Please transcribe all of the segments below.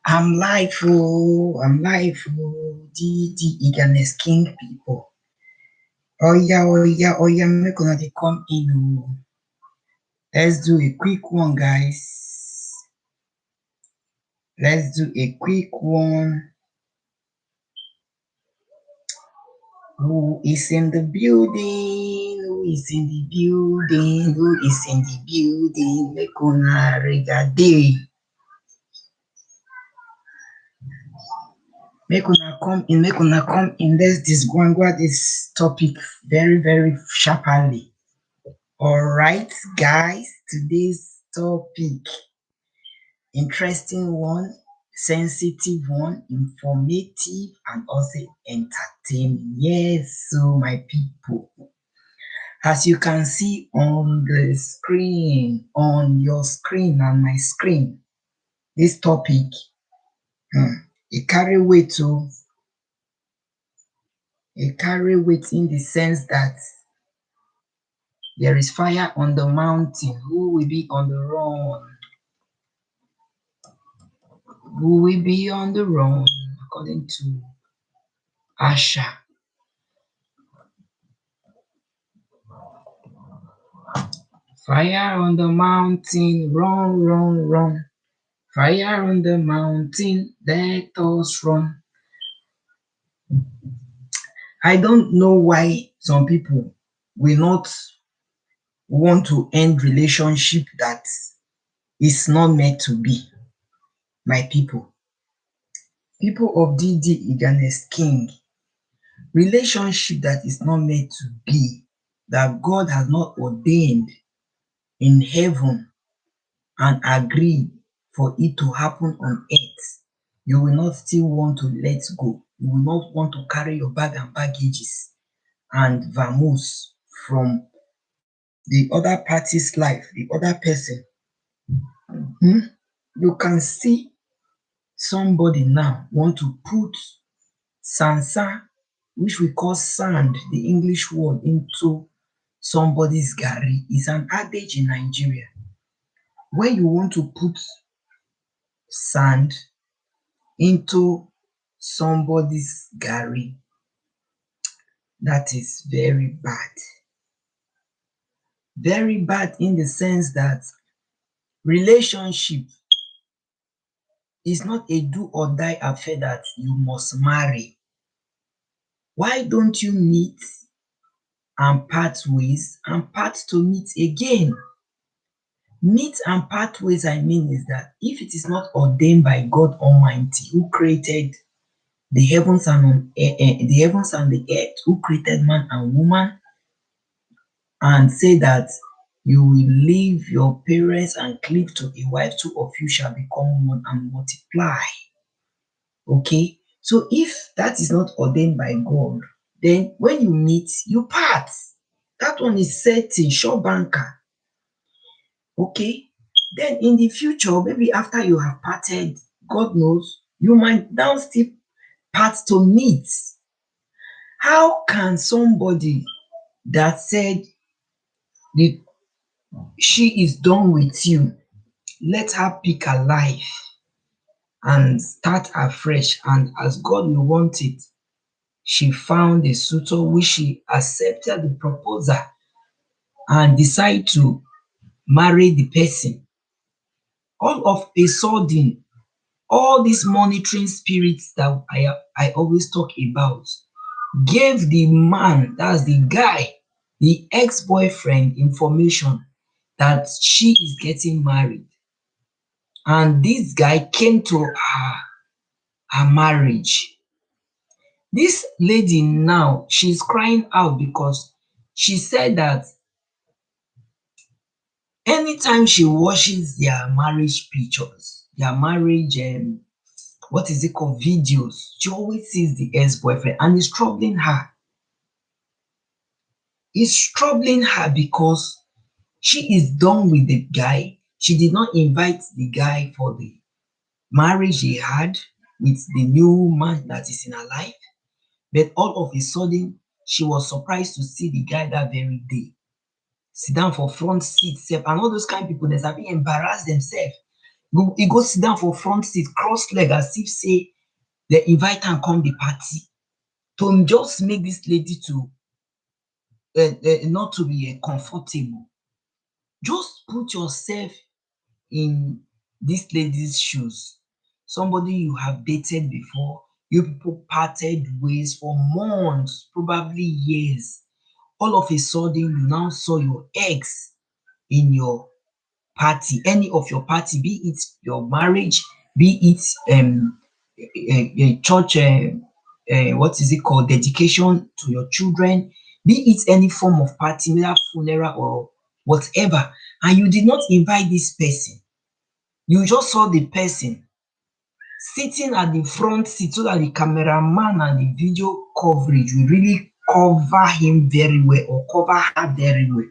I'm live, oh, I'm live, oh, the eagerness king people. Oh yeah, make una dey come in, oh. Let's do a quick one, guys. Let's do a quick one. Who is in the building? Who is in the building? Who is in the building? Make una regade. Make una come in. Let's disgwangwa this topic very, very sharply. Alright, guys, today's topic, interesting one, sensitive one, informative, and also entertaining. Yes, so my people, as you can see on the screen, on your screen and my screen, this topic, it carry weight to, it carry weight in the sense that there is fire on the mountain. Who will be on the run? Who will be on the run? According to Asha. Fire on the mountain, run, run, run. Fire on the mountain, let us run. I don't know why some people will not want to end relationship that is not meant to be. My people of DD Eagerness King, relationship that is not meant to be, that God has not ordained in heaven and agreed for it to happen on earth, you will not still want to let go. You will not want to carry your bag and baggages and vamoose from the other party's life, the other person. You can see somebody now want to put sansa, which we call sand, the English word, into somebody's garri. It's an adage in Nigeria. When you want to put sand into somebody's garri, that is very bad. Very bad in the sense that relationship is not a do or die affair that you must marry. Why don't you meet and part ways and part to meet again? Meet and part ways, I mean, is that if it is not ordained by God Almighty, who created the heavens and the earth, who created man and woman, and say that you will leave your parents and cleave to a wife, two of you shall become one and multiply. Okay, so if that is not ordained by God, then when you meet, you part. That one is certain, sure banker. Okay, then in the future, maybe after you have parted, God knows, you might now still part to meet. How can somebody that said the she is done with you, let her pick her life and start afresh, and as God will want it, she found a suitor which she accepted the proposal and decide to marry the person. All of a sudden, all these monitoring spirits that I always talk about gave the man, that's the guy, the ex-boyfriend, information that she is getting married. And this guy came to her marriage. This lady now, she's crying out because she said that anytime she watches their marriage pictures, their marriage, what is it called, videos, she always sees the ex-boyfriend and it's troubling her. It's troubling her because she is done with the guy. She did not invite the guy for the marriage he had with the new man that is in her life. But all of a sudden, she was surprised to see the guy that very day sit down for front seat sef, and all those kind of people, they sabi embarrass themselves. He go sit down for front seat, cross leg as if say dem invite am come the party to just make this lady to not to be comfortable. Just put yourself in this lady's shoes. Somebody you have dated before, you people parted ways for months, probably years. All of a sudden, you now saw your ex in your party, any of your party, be it your marriage, be it a church, what is it called, dedication to your children, be it any form of party, whether funeral or whatever, and you did not invite this person. You just saw the person sitting at the front seat so that the cameraman and the video coverage will really cover him very well or cover her very well.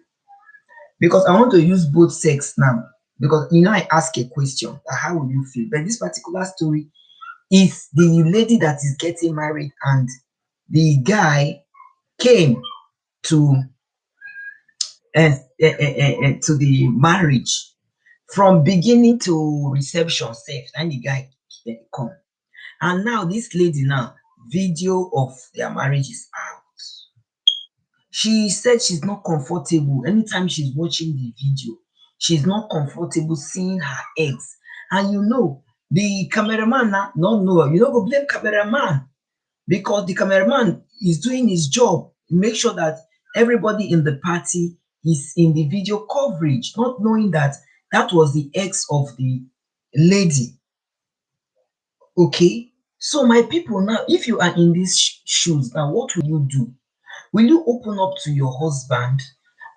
Because I want to use both sex now. Because I ask a question, how will you feel? But this particular story is the lady that is getting married and the guy came to to the marriage from beginning to reception safe, and the guy come. And now this lady now, video of their marriage is out. She said she's not comfortable anytime she's watching the video. She's not comfortable seeing her ex. And the cameraman now not know. You don't go blame cameraman because the cameraman is doing his job. Make sure that everybody in the party is in the video coverage, not knowing that that was the ex of the lady. Okay, so my people, now if you are in these shoes, now what will you do? Will you open up to your husband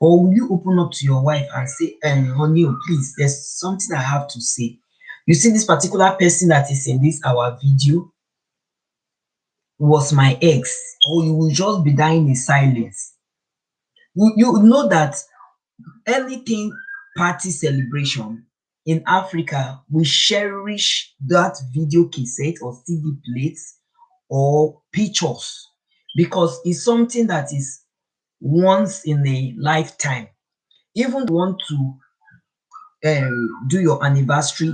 or will you open up to your wife and say, honey, please, there's something I have to say. You see, this particular person that is in this our video was my ex, or you will just be dying in silence. You know that anything party celebration in Africa, we cherish that video cassette or CD plates or pictures because it's something that is once in a lifetime. Even want to do your anniversary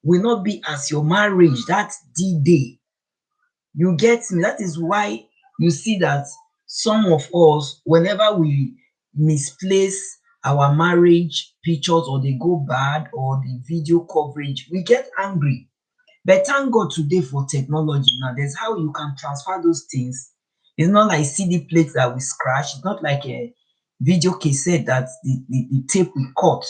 will not be as your marriage, that's D-Day. You get me? That is why you see that some of us, whenever we misplace our marriage pictures or they go bad or the video coverage, we get angry. But thank God today for technology now. There's how you can transfer those things. It's not like CD plates that we scratch. It's not like a video cassette that the tape will cut,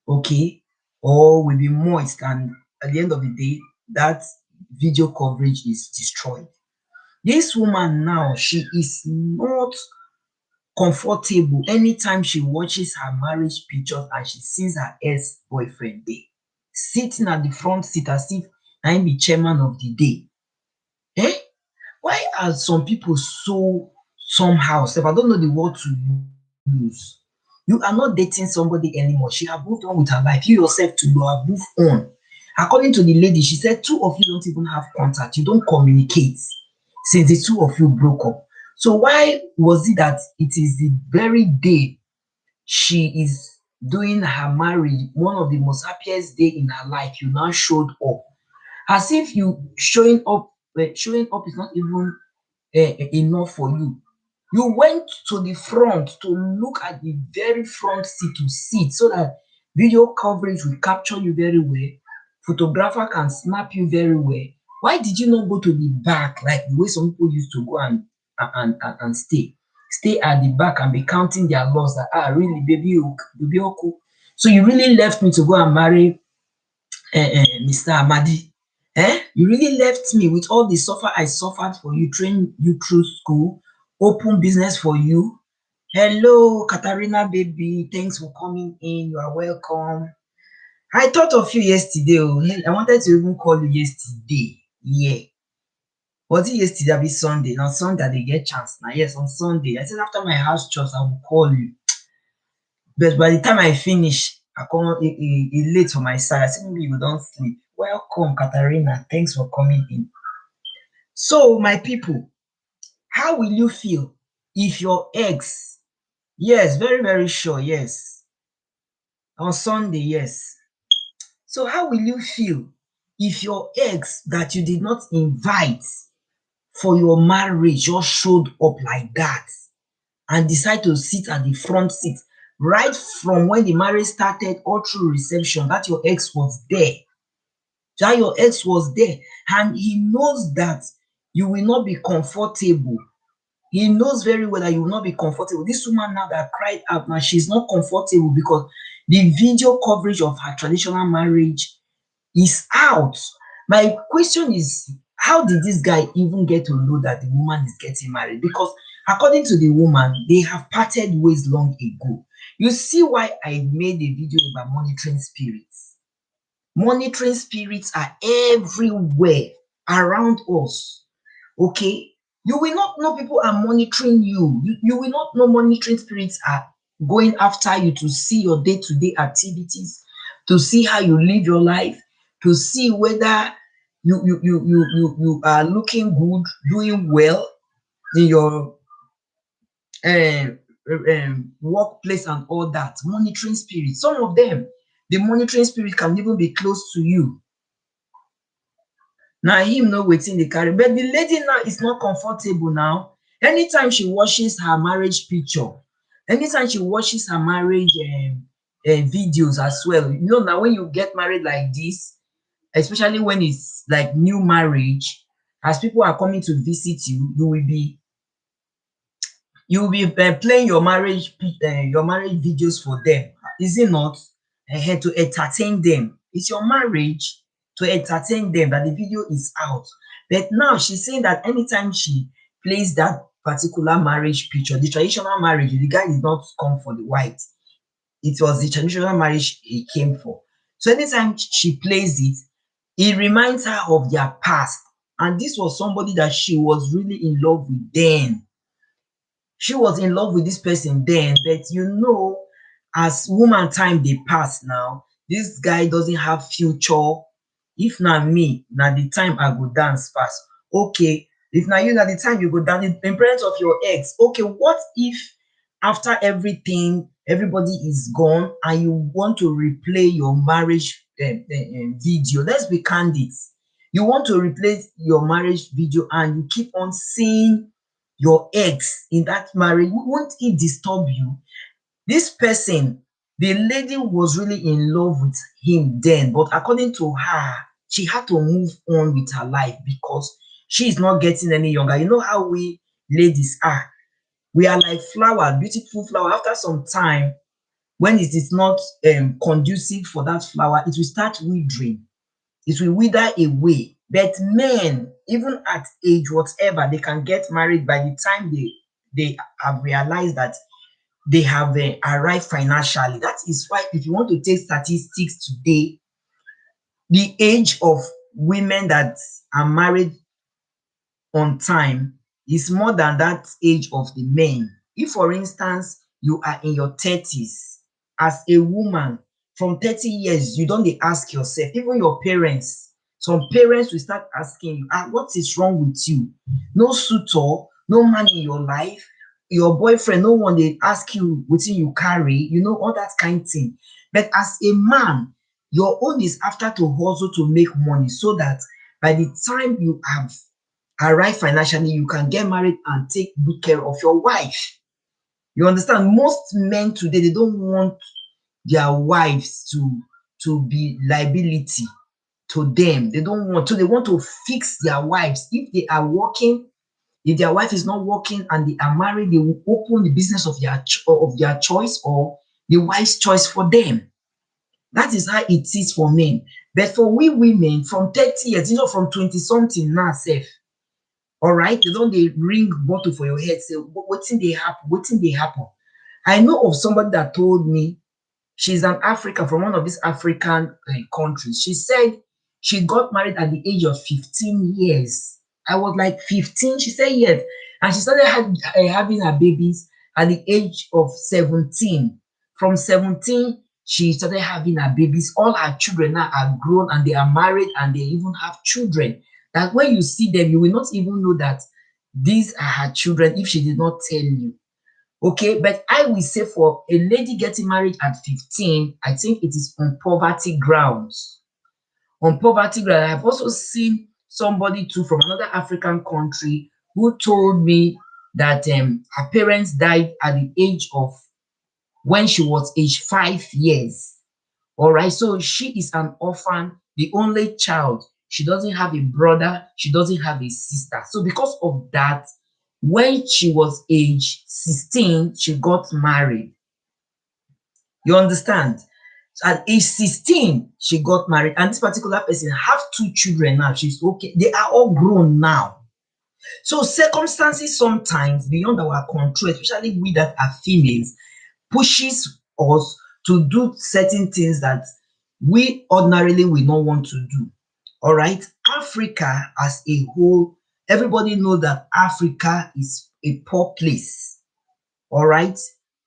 okay, or will be moist, and at the end of the day, that video coverage is destroyed. This woman now, she is not comfortable anytime she watches her marriage pictures and she sees her ex-boyfriend there, sitting at the front seat as if I am the chairman of the day. Eh? Why are some people so somehow? Sef, I don't know the word to use. You are not dating somebody anymore. She have moved on with her life. You yourself too, you have moved on. According to the lady, she said two of you don't even have contact. You don't communicate since the two of you broke up. So why was it that it is the very day she is doing her marriage, one of the most happiest day in her life, you now showed up? As if you showing up is not even enough for you. You went to the front to look at the very front seat to sit so that video coverage will capture you very well. Photographer can snap you very well. Why did you not go to the back like the way some people used to go and stay at the back and be counting their loss that really baby Oku. So you really left me to go and marry Mr. Amadi. You really left me with all the suffer I suffered for you, train you through school, open business for you. Hello, Katarina baby. Thanks for coming in. You are welcome. I thought of you yesterday. Oh. Hey, I wanted to even call you yesterday. Yeah. Was it yesterday? Be Sunday. On Sunday, they get chance. Now, yes, on Sunday. I said after my house chores, I will call you. But by the time I finish, I come it late for my side. I said maybe you don't sleep. Welcome, Katarina. Thanks for coming in. So, my people, how will you feel if your ex, yes, very, very sure, yes, on Sunday, yes, So how will you feel if your ex that you did not invite for your marriage just showed up like that and decide to sit at the front seat right from when the marriage started all through reception, that your ex was there, that your ex was there, and he knows that you will not be comfortable. He knows very well that you will not be comfortable. This woman now that cried out, now she's not comfortable because the video coverage of her traditional marriage is out. My question is, how did this guy even get to know that the woman is getting married? Because according to the woman, they have parted ways long ago. You see why I made a video about monitoring spirits. Monitoring spirits are everywhere around us. Okay? You will not know people are monitoring you. You will not know monitoring spirits are going after you to see your day-to-day activities, to see how you live your life, to see whether you are looking good, doing well in your workplace and all that. Monitoring spirits. Some of them, the monitoring spirit can even be close to you. Now him know wetin dey carry, but the lady now is not comfortable now. Anytime she watches her marriage picture, anytime she watches her marriage videos as well, you know na when you get married like this, especially when it's like new marriage, as people are coming to visit you, you will be playing your marriage videos for them, is it not? To entertain them. It's your marriage, to entertain them, that the video is out. But now she's saying that anytime she plays that particular marriage picture, the traditional marriage, the guy did not come for the white. It was the traditional marriage he came for. So anytime she plays it, it reminds her of their past. And this was somebody that she was really in love with then. She was in love with this person then, but you know, as woman time dey pass now, this guy doesn't have future. If na me, na the time I go dance fast. Okay, if na you, na the time you go dance in presence of your ex. Okay, what if after everything, everybody is gone and you want to replay your marriage video? Let's be candid. You want to replace your marriage video and you keep on seeing your ex in that marriage, won't it disturb you? This person, the lady was really in love with him then, but according to her, she had to move on with her life because she is not getting any younger. You know how we ladies are. We are like flower, beautiful flower. After some time, when it is not conducive for that flower, it will start withering. It will wither away. But men, even at age whatever, they can get married by the time they have realized that they have arrived financially. That is why, if you want to take statistics today, the age of women that are married on time is more than that age of the men. If, for instance, you are in your 30s, as a woman, from 30 years, you don't dey ask yourself, even your parents, some parents will start asking you, what is wrong with you? No suitor, no man in your life, your boyfriend, no one dey ask you wetin you carry, you know, all that kind thing. But as a man, your own is after to hustle to make money so that by the time you have arrive financially, you can get married and take good care of your wife. You understand? Most men today, they don't want their wives to be liability to them. They don't want to. They want to fix their wives. If they are working, if their wife is not working and they are married, they will open the business of their choice or the wife's choice for them. That is how it is for men. But for we women, from 30 years, you know, from 20 something now, safe. All right, you don't dey ring bottle for your head, say wetin dey happen, wetin dey happen. I know of somebody that told me, she's an African, from one of these African countries. She said she got married at the age of 15 years. I was like, 15? She said yes. And she started having her babies at the age of 17. From 17, she started having her babies. All her children now are grown and they are married and they even have children. That when you see them, you will not even know that these are her children if she did not tell you. Okay, but I will say, for a lady getting married at 15, I think it is on poverty grounds. on poverty ground. I've also seen somebody too from another African country who told me that her parents died at the age of when she was age 5 years. All right, so she is an orphan, the only child. She doesn't have a brother, she doesn't have a sister. So because of that, when she was age 16, she got married. You understand? So at age 16, she got married, and this particular person have two children now. She's okay. They are all grown now. So circumstances sometimes beyond our control, especially we that are females, pushes us to do certain things that we ordinarily will not want to do. All right. Africa as a whole, everybody know that Africa is a poor place. All right.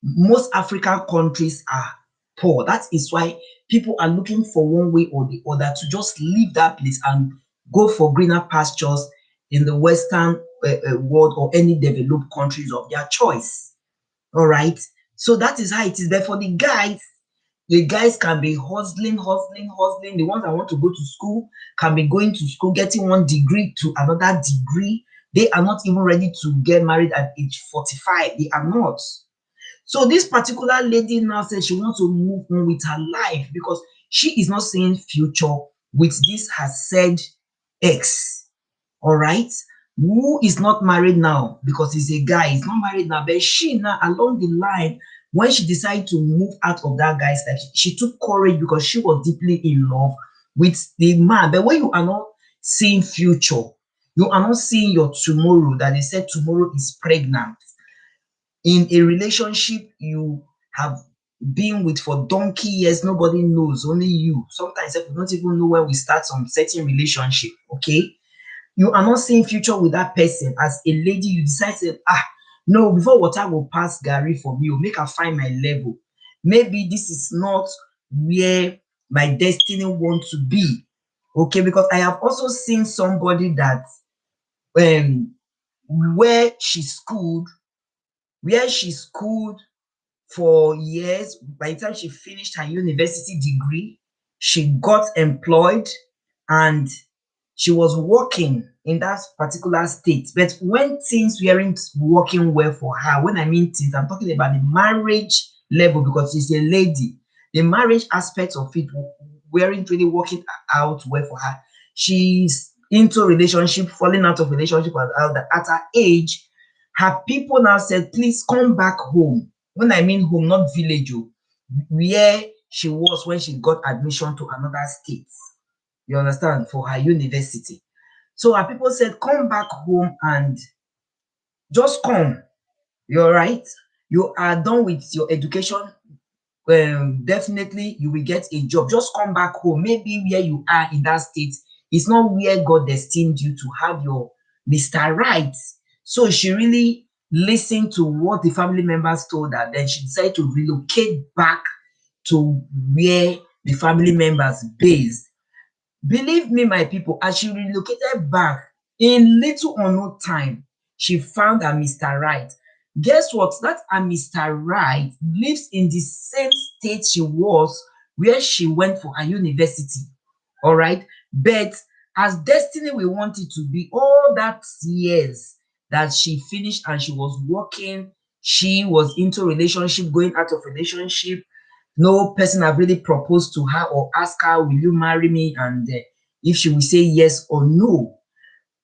Most African countries are poor. That is why people are looking for one way or the other to just leave that place and go for greener pastures in the Western world or any developed countries of their choice. All right. So that is how it is. Therefore, the guys can be hustling, hustling, hustling. The ones that want to go to school can be going to school, getting one degree to another degree. They are not even ready to get married at age 45. They are not. So this particular lady now says she wants to move on with her life because she is not seeing future with this her said ex. All right, who is not married now because he's a guy, he's not married now, but she now along the line, when she decided to move out of that guy's life, she took courage because she was deeply in love with the man. But when you are not seeing future, you are not seeing your tomorrow, that they said tomorrow is pregnant, in a relationship you have been with for donkey years, nobody knows, only you. Sometimes we don't even know where we start some certain relationship. Okay, you are not seeing future with that person. As a lady, you decide to no, before water will pass Gary for me, make her find my level. Maybe this is not where my destiny want to be. Okay, because I have also seen somebody that um where she schooled where she schooled for years. By the time she finished her university degree, she got employed and she was working in that particular state. But when things weren't working well for her, when I mean things, I'm talking about the marriage level because she's a lady. The marriage aspect of it weren't really working out well for her. She's into relationship, falling out of relationship at her age. Her people now said, please come back home. When I mean home, not village, where she was when she got admission to another state. You understand? For her university. So her people said, come back home and just come. You're right. You are done with your education. Definitely you will get a job. Just come back home. Maybe where you are in that state is not where God destined you to have your Mr. Right. So she really listened to what the family members told her. Then she decided to relocate back to where the family members based. Believe me, my people, as she relocated back, in little or no time, she found her Mr. Right. Guess what? That her Mr. Right lives in the same state she was where she went for her university. All right. But as destiny we want it to be, all that years that she finished and she was working, she was into relationship, going out of relationship, no person have really proposed to her or ask her, will you marry me? And if she will say yes or no.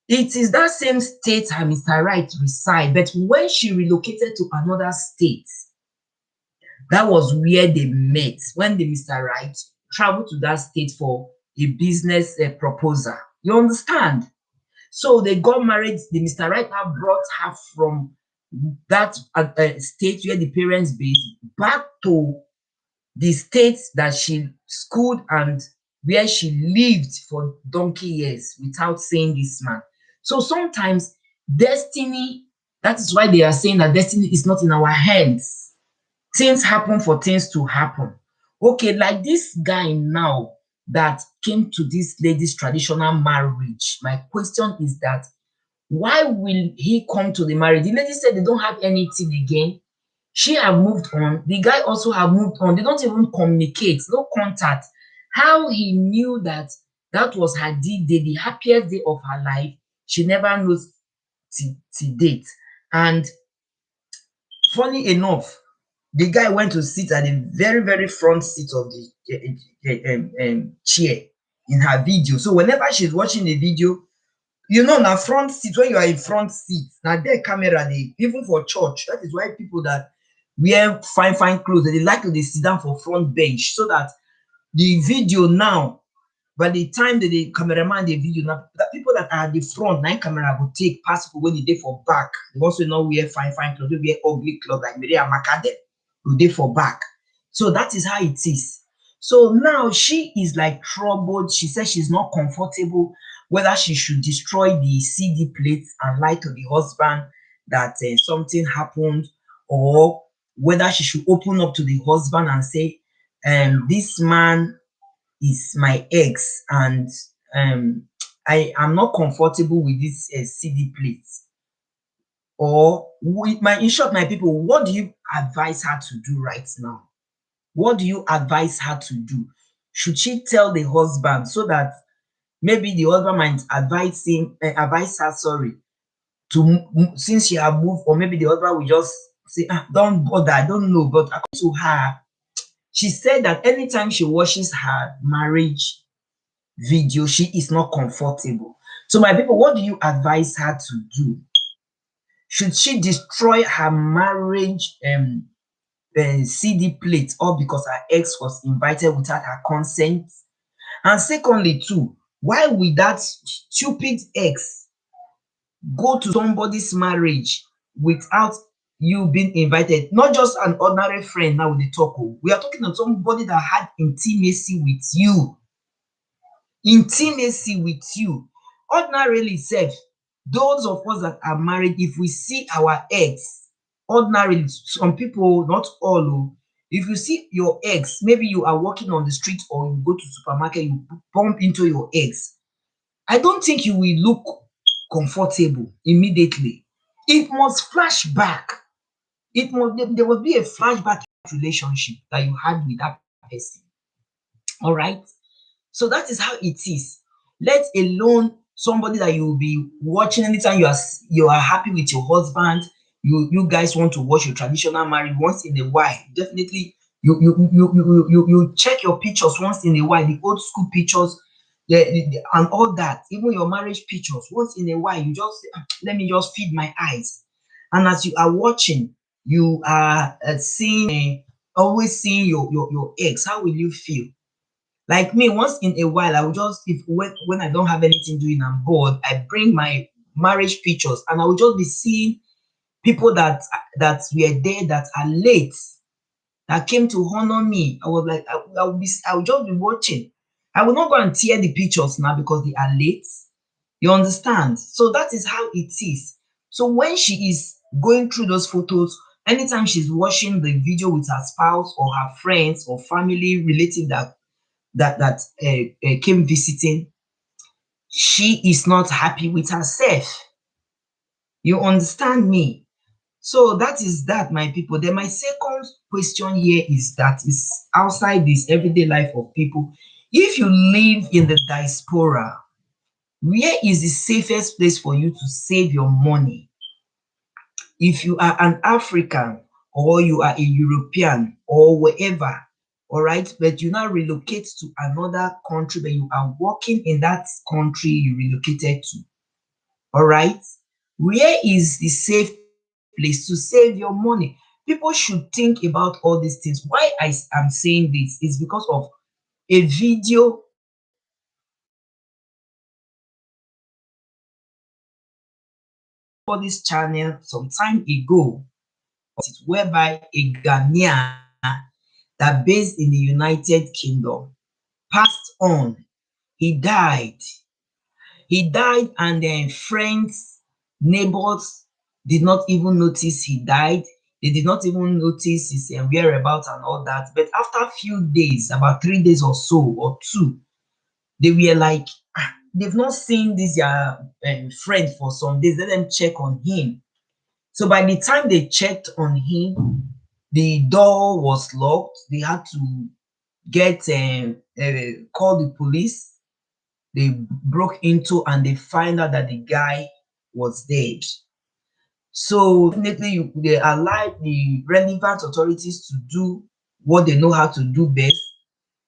It is that same state her Mr. Right reside. But when she relocated to another state, that was where they met. When the Mr. Right traveled to that state for a business proposal. You understand? So they got married. The Mr. Right now brought her from that state where the parents based back to the state that she schooled and where she lived for donkey years without seeing this man. So sometimes destiny, that is why they are saying that destiny is not in our hands. Things happen for things to happen. Okay, like this guy now that came to this lady's traditional marriage. My question is that why will he come to the marriage? The lady said they don't have anything again. She have moved on. The guy also have moved on. They don't even communicate, no contact. How he knew that That was her D-Day, the happiest day of her life. She never knows till date. And funny enough, the guy went to sit at the very, very front seat of the chair in her video. So whenever she's watching the video, you know, now front seat, when you are in front seat, now their camera, they even for church. That is why people that wear fine clothes, they like to sit down for front bench, so that the video now, by the time that the cameraman the video now, the people that are at the front, nine camera will take pass people when they for back. They also not wear fine clothes, they wear ugly clothes like Maria Makade, will they for back. So that is how it is. So now she is like troubled. She says she's not comfortable whether she should destroy the CD plates and lie to the husband that something happened, or whether she should open up to the husband and say, this man is my ex, and I am not comfortable with this CD plates. Or with my, in short, my people, what do you advise her to do right now? What do you advise her to do? Should she tell the husband, so that maybe the husband might advise her, sorry, to since she have moved, or maybe the husband will just say, don't bother, I don't know. But according to her, she said that anytime she watches her marriage video, she is not comfortable. So my people, what do you advise her to do? Should she destroy her marriage CD plate, all because her ex was invited without her consent? And secondly too, why would that stupid ex go to somebody's marriage without you being invited? Not just an ordinary friend now with the talk. We are talking about somebody that had intimacy with you. Intimacy with you. Ordinarily sef, those of us that are married, if we see our ex, ordinarily, some people, not all, if you see your ex, maybe you are walking on the street or you go to supermarket, you bump into your ex, I don't think you will look comfortable immediately. It must flash back. There must be a flashback relationship that you had with that person. All right. So that is how it is. Let alone somebody that you will be watching anytime you are happy with your husband. You guys want to watch your traditional marriage once in a while. Definitely, you check your pictures once in a while, the old school pictures, and all that. Even your marriage pictures once in a while. You just say, let me just feed my eyes. And as you are watching, you are seeing, always seeing your ex. How will you feel? Like me, once in a while, I will just, if when I don't have anything doing, I'm bored, I bring my marriage pictures, and I will just be seeing people that were there, that are late, that came to honor me. I was like, I will just be watching. I will not go and tear the pictures now because they are late. You understand? So that is how it is. So when she is going through those photos, anytime she's watching the video with her spouse or her friends or family relative that came visiting, she is not happy with herself. You understand me? So that is that, my people. Then my second question here is that is outside this everyday life of people. If you live in the diaspora, where is the safest place for you to save your money? If you are an African, or you are a European, or wherever, all right, but you now relocate to another country, but you are working in that country you relocated to, all right, where is the safe place to save your money? People should think about all these things. Why I am saying this is because of a video for this channel some time ago, whereby a Ghanaian that based in the United Kingdom passed on. He died. He died, and then friends, neighbors did not even notice he died. They did not even notice his whereabouts and all that. But after a few days, about 3 days or so, or two, they were like, they've not seen this friend for some days. Let them check on him. So by the time they checked on him, the door was locked. They had to get call the police. they broke into and they find out that the guy was dead. So definitely they allowed the relevant authorities to do what they know how to do best,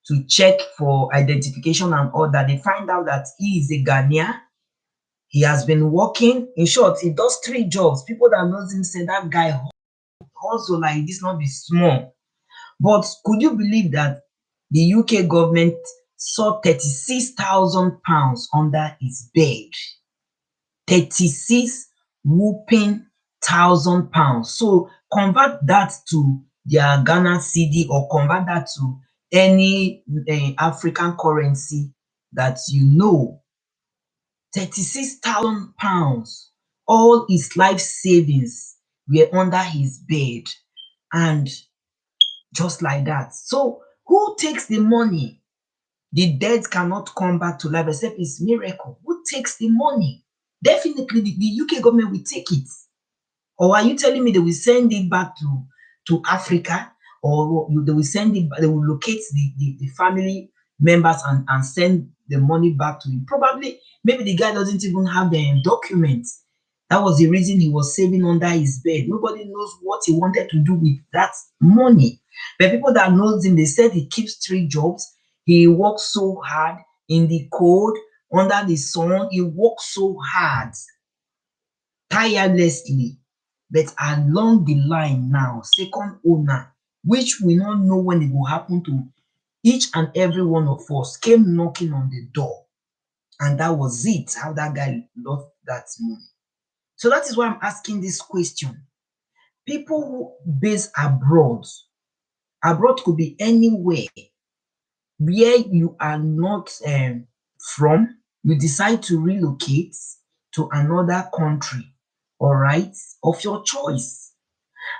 to check for identification and all that. They find out that he is a Ghanaian. He has been working. In short, he does 3 jobs. People that knows him say that guy hustle like this, not be small. But could you believe that the UK government saw 36,000 pounds under his bed? 36 whooping thousand pounds. So convert that to their Ghana cedi or convert that to any African currency that you know. 36,000 pounds. All his life savings were under his bed, and just like that. So who takes the money? The dead cannot come back to life except it's miracle. Who takes the money? Definitely the UK government will take it. Or are you telling me they will send it back to Africa, or they will send it, they will locate the family members and send the money back to him? Probably, maybe the guy doesn't even have the documents. That was the reason he was saving under his bed. Nobody knows what he wanted to do with that money. But people that knows him, they said he keeps 3 jobs. He works so hard in the cold, under the sun. He works so hard, tirelessly. But along the line now, second owner, which we not know when it will happen to each and every one of us, came knocking on the door. And that was it, how that guy lost that money. So that is why I'm asking this question. People who base abroad could be anywhere where you are not from, you decide to relocate to another country, all right, of your choice.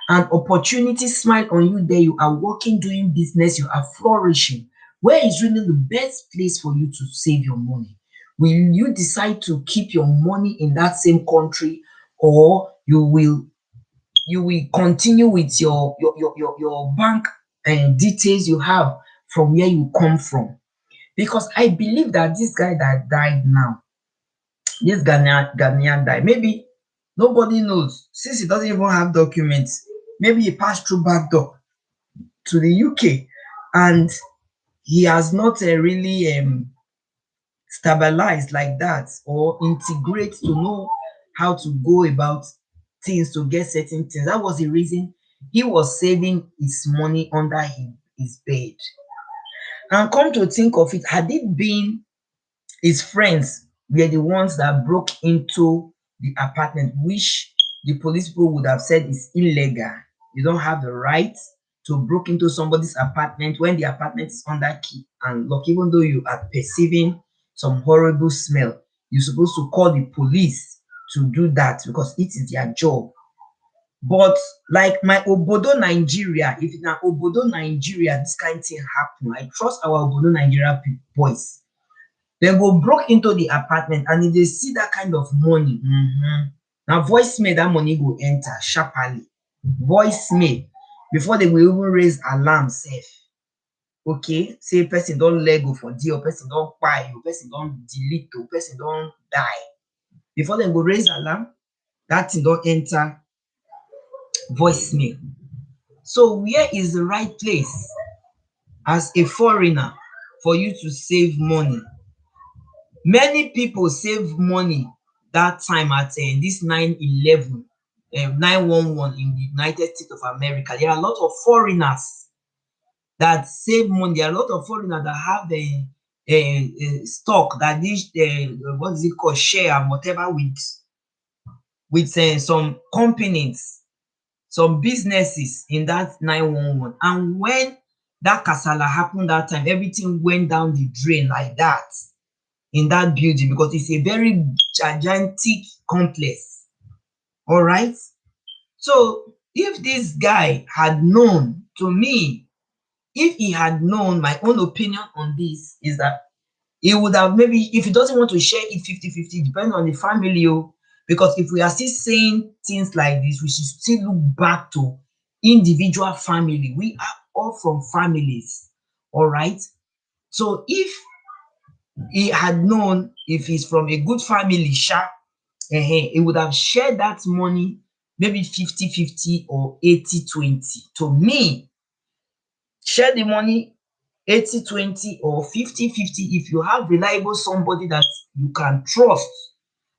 And opportunity smile on you there. You are working, doing business, you are flourishing. Where is really the best place for you to save your money? Will you decide to keep your money in that same country, or you will continue with your bank details you have from where you come from? Because I believe that this guy that died now, this Ghanaian died. Maybe nobody knows, since he doesn't even have documents. Maybe he passed through back door to the UK, and he has not really stabilized like that or integrate to know how to go about things to get certain things. That was the reason he was saving his money under his bed. And come to think of it, had it been his friends were the ones that broke into the apartment, which the police people would have said is illegal. You don't have the right to break into somebody's apartment when the apartment is under key and lock, even though you are perceiving some horrible smell. You're supposed to call the police to do that because it is their job. But like my Obodo Nigeria, if na Obodo Nigeria this kind thing happen, I trust our Obodo Nigeria boys. Dem go broke into the apartment, and if they see that kind of money, na voicemail that money go enter sharply. Voicemail before they will even raise alarm sef. Okay, say person don leg go for there, or person don kpai, or person don delete, or person don die. Before dem go raise alarm, that thing don enter voicemail. So where is the right place as a foreigner for you to save money? Many people save money that time at this 9/11, 9/11 in the United States of America. There are a lot of foreigners that save money. There are a lot of foreigners that have a stock that this what is it called, share and whatever with some companies, some businesses in that 9/11. And when that kasala happened that time, everything went down the drain like that in that building because it's a very gigantic complex. All right. So if this guy had known, to me, if he had known, my own opinion on this is that he would have, maybe if he doesn't want to share it 50-50, depending on the family. Because if we are still saying things like this, we should still look back to individual family. We are all from families. All right. So if he had known if he's from a good family, he would have shared that money maybe 50-50 or 80-20. To me, share the money 80-20 or 50-50 if you have reliable somebody that you can trust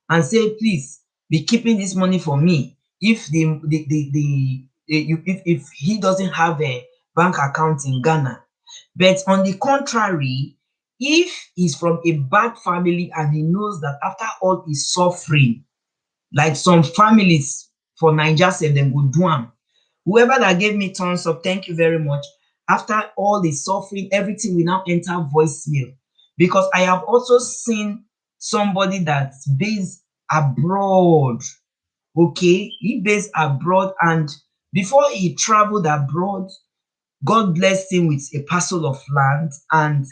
and say, please be keeping this money for me. If if he doesn't have a bank account in Ghana. But on the contrary, if he's from a bad family and he knows that after all his suffering, like some families for Naija sef, dem go do am. Whoever that gave me thumbs up, thank you very much. After all the suffering, everything will now enter voicemail. Because I have also seen somebody that's based abroad. Okay, he based abroad, and before he traveled abroad, God blessed him with a parcel of land, and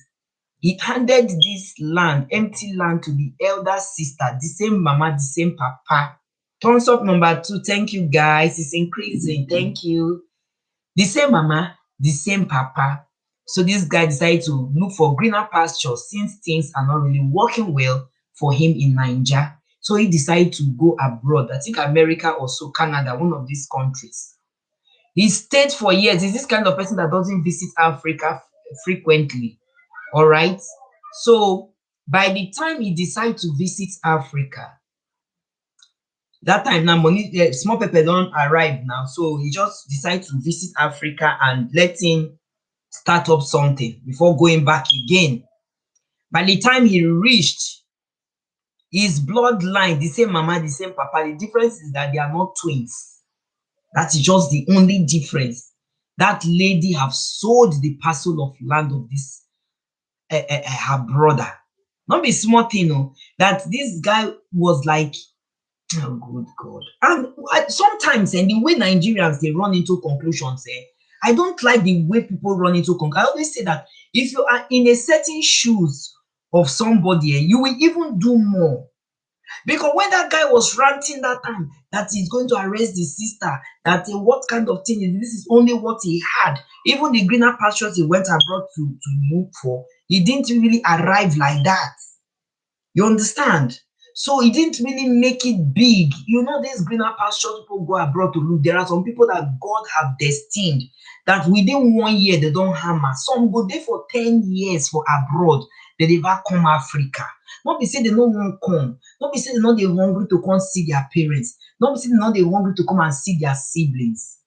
he handed this land, empty land, to the elder sister, the same mama, the same papa. Thumbs up number 2. Thank you, guys. It's increasing. Thank you. The same mama, the same papa. So this guy decided to look for greener pastures since things are not really working well for him in Nigeria. So he decided to go abroad. I think America or so, Canada, one of these countries. He stayed for years. He's this kind of person that doesn't visit Africa frequently. All right. So by the time he decided to visit Africa, that time now money, small pepper don arrive now. So he just decided to visit Africa and let him start up something before going back again. By the time he reached, his bloodline, the same mama, the same papa, the difference is that they are not twins. That is just the only difference. That lady have sold the parcel of land of this her brother. Not be small thing oh, that this guy was like, oh good God. And sometimes the way Nigerians they run into conclusions, I don't like the way people run into conclusions. I always say that if you are in a certain shoes of somebody, you will even do more. Because when that guy was ranting that time that he's going to arrest the sister, that what kind of thing is this, is only what he had. Even the greener pastures he went abroad to look for, he didn't really arrive like that. You understand? So he didn't really make it big. You know, these greener pastures people go abroad to look. There are some people that God have destined that within 1 year they don't hammer. Some go there for 10 years for abroad. They never come Africa. Not be say they no wan come. Not be say they no dey hungry to come see their parents. Not be say they no dey hungry to come and see their siblings.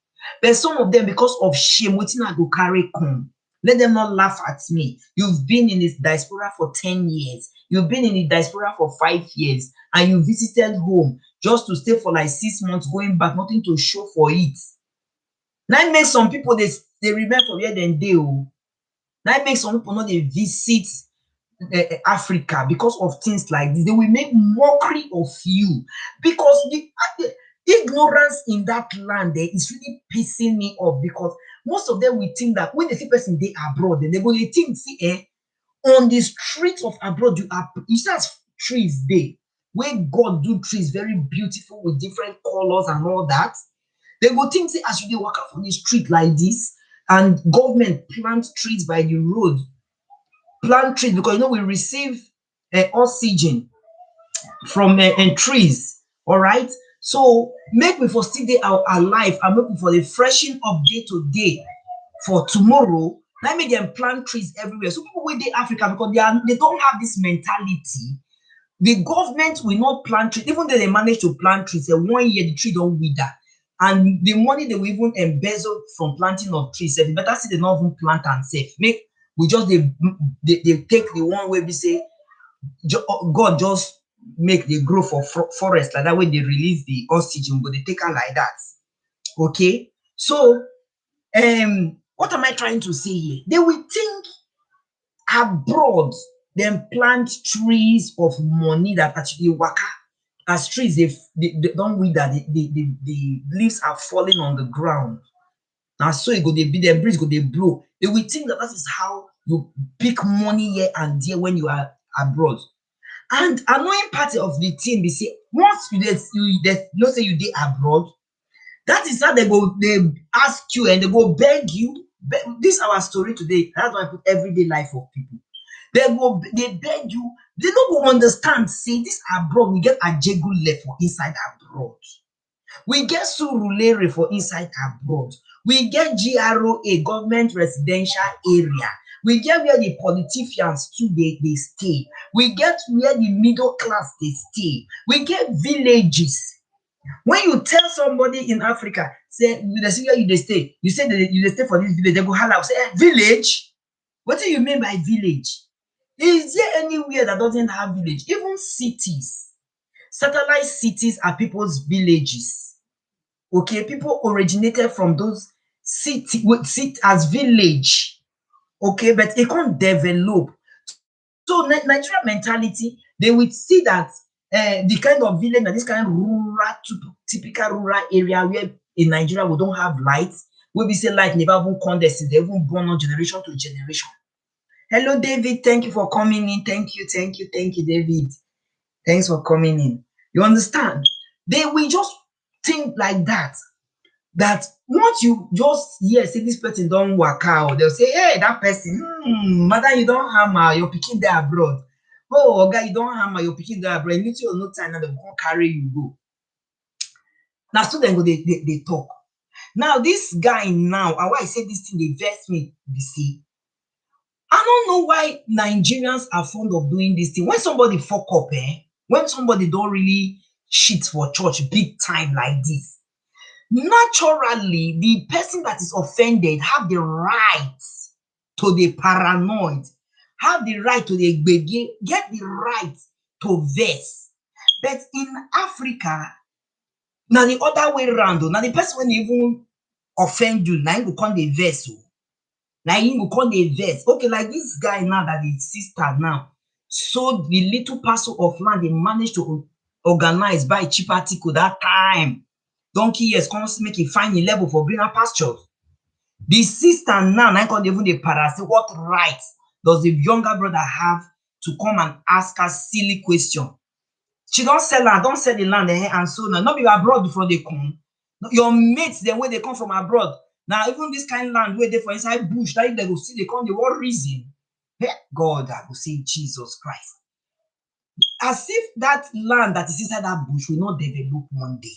But some of them, because of shame, wetin I go carry come. Let them not laugh at me. You've been in this diaspora for 10 years. You've been in the diaspora for 5 years, and you visited home just to stay for like 6 months, going back, nothing to show for it. Na im make some people dey remain for where dem dey oh. Na im make some people no dey visit Africa because of things like this. They will make mockery of you because the ignorance in that land there is really pissing me off, because most of them will think that when they see person dey abroad, then they go dey think see on the streets of abroad you see as trees dey wey God do trees very beautiful with different colors and all that. They go think say as you dey waka for the street like this and government plant trees by the road, plant trees, because you know we receive oxygen from trees. All right. So make we for still dey alive, and make we for dey freshen up day to day for tomorrow. Let me dem plant trees everywhere. So people wey dey Africa, because they don't have this mentality. The government will not plant trees, even though they manage to plant trees. 1 year the tree don wither, and the money they will even embezzle from planting of trees, e better say they no even plant am sef. Make we just dey take the one wey be say God just make dey grow for forest like that, wey dey release the oxygen, but they take am like that. Okay, so what am I trying to say here? They will think abroad dem plant trees of money that actually waka as trees they don wither, the leaves are falling on the ground. Na so e go dey be, dem breeze go dey blow. They will think that is how you pick money here and there when you are abroad. And annoying part of the thing be say once you know say you dey abroad, that is how they ask you and they go beg you. This our story today. That's why I put everyday life of people. They beg you, they don't go understand. Say this abroad, we get Ajegule for inside abroad. We get Surulere for inside abroad. We get GROA, government residential area. We get where the politicians too they stay. We get where the middle class they stay. We get villages. When you tell somebody in Africa, say they see where you they stay, you say you stay for this village, they go holla, say village. What do you mean by village? Is there anywhere that doesn't have village? Even cities, satellite cities are people's villages. Okay, people originated from those city as village. Okay, but it can't develop. So Nigerian mentality, they would see that the kind of village, this kind of rural, typical rural area where in Nigeria we don't have lights, where we say light never even condenses, they even born on generation to generation. Hello, David. Thank you for coming in. Thank you, David. Thanks for coming in. You understand? They will just think like that. That once you just say this person don't work out, they'll say, hey, that person, mother, you don't hammer, your pikin there abroad. Oh, okay, you don't hammer, your pikin there abroad. You need to no time now, they will carry you go. Now, students go, they talk. Now, this guy now, and why I say this thing, they vex me, you see. I don't know why Nigerians are fond of doing this thing. When somebody fuck up, when somebody don't really shit for church big time like this, naturally, the person that is offended have the right to the paranoid, have the right to the gbege, get the right to vex. But in Africa, now the other way around, now the person when even offend you, now you come the vex. Now you come the vex. Okay, like this guy now that his sister now sold the little parcel of land they managed to organize by cheaper tico that time. Donkey years come make it find a level for greener pastures. The sister now can't even the para say what right does the younger brother have to come and ask her silly question? She don't sell the land and so now not be abroad before they come. Your mates, the way they come from abroad. Now even this kind of land where they for inside bush, that they go see they come the what reason? Hey, God, I will say Jesus Christ. As if that land that is inside that bush will not develop one day.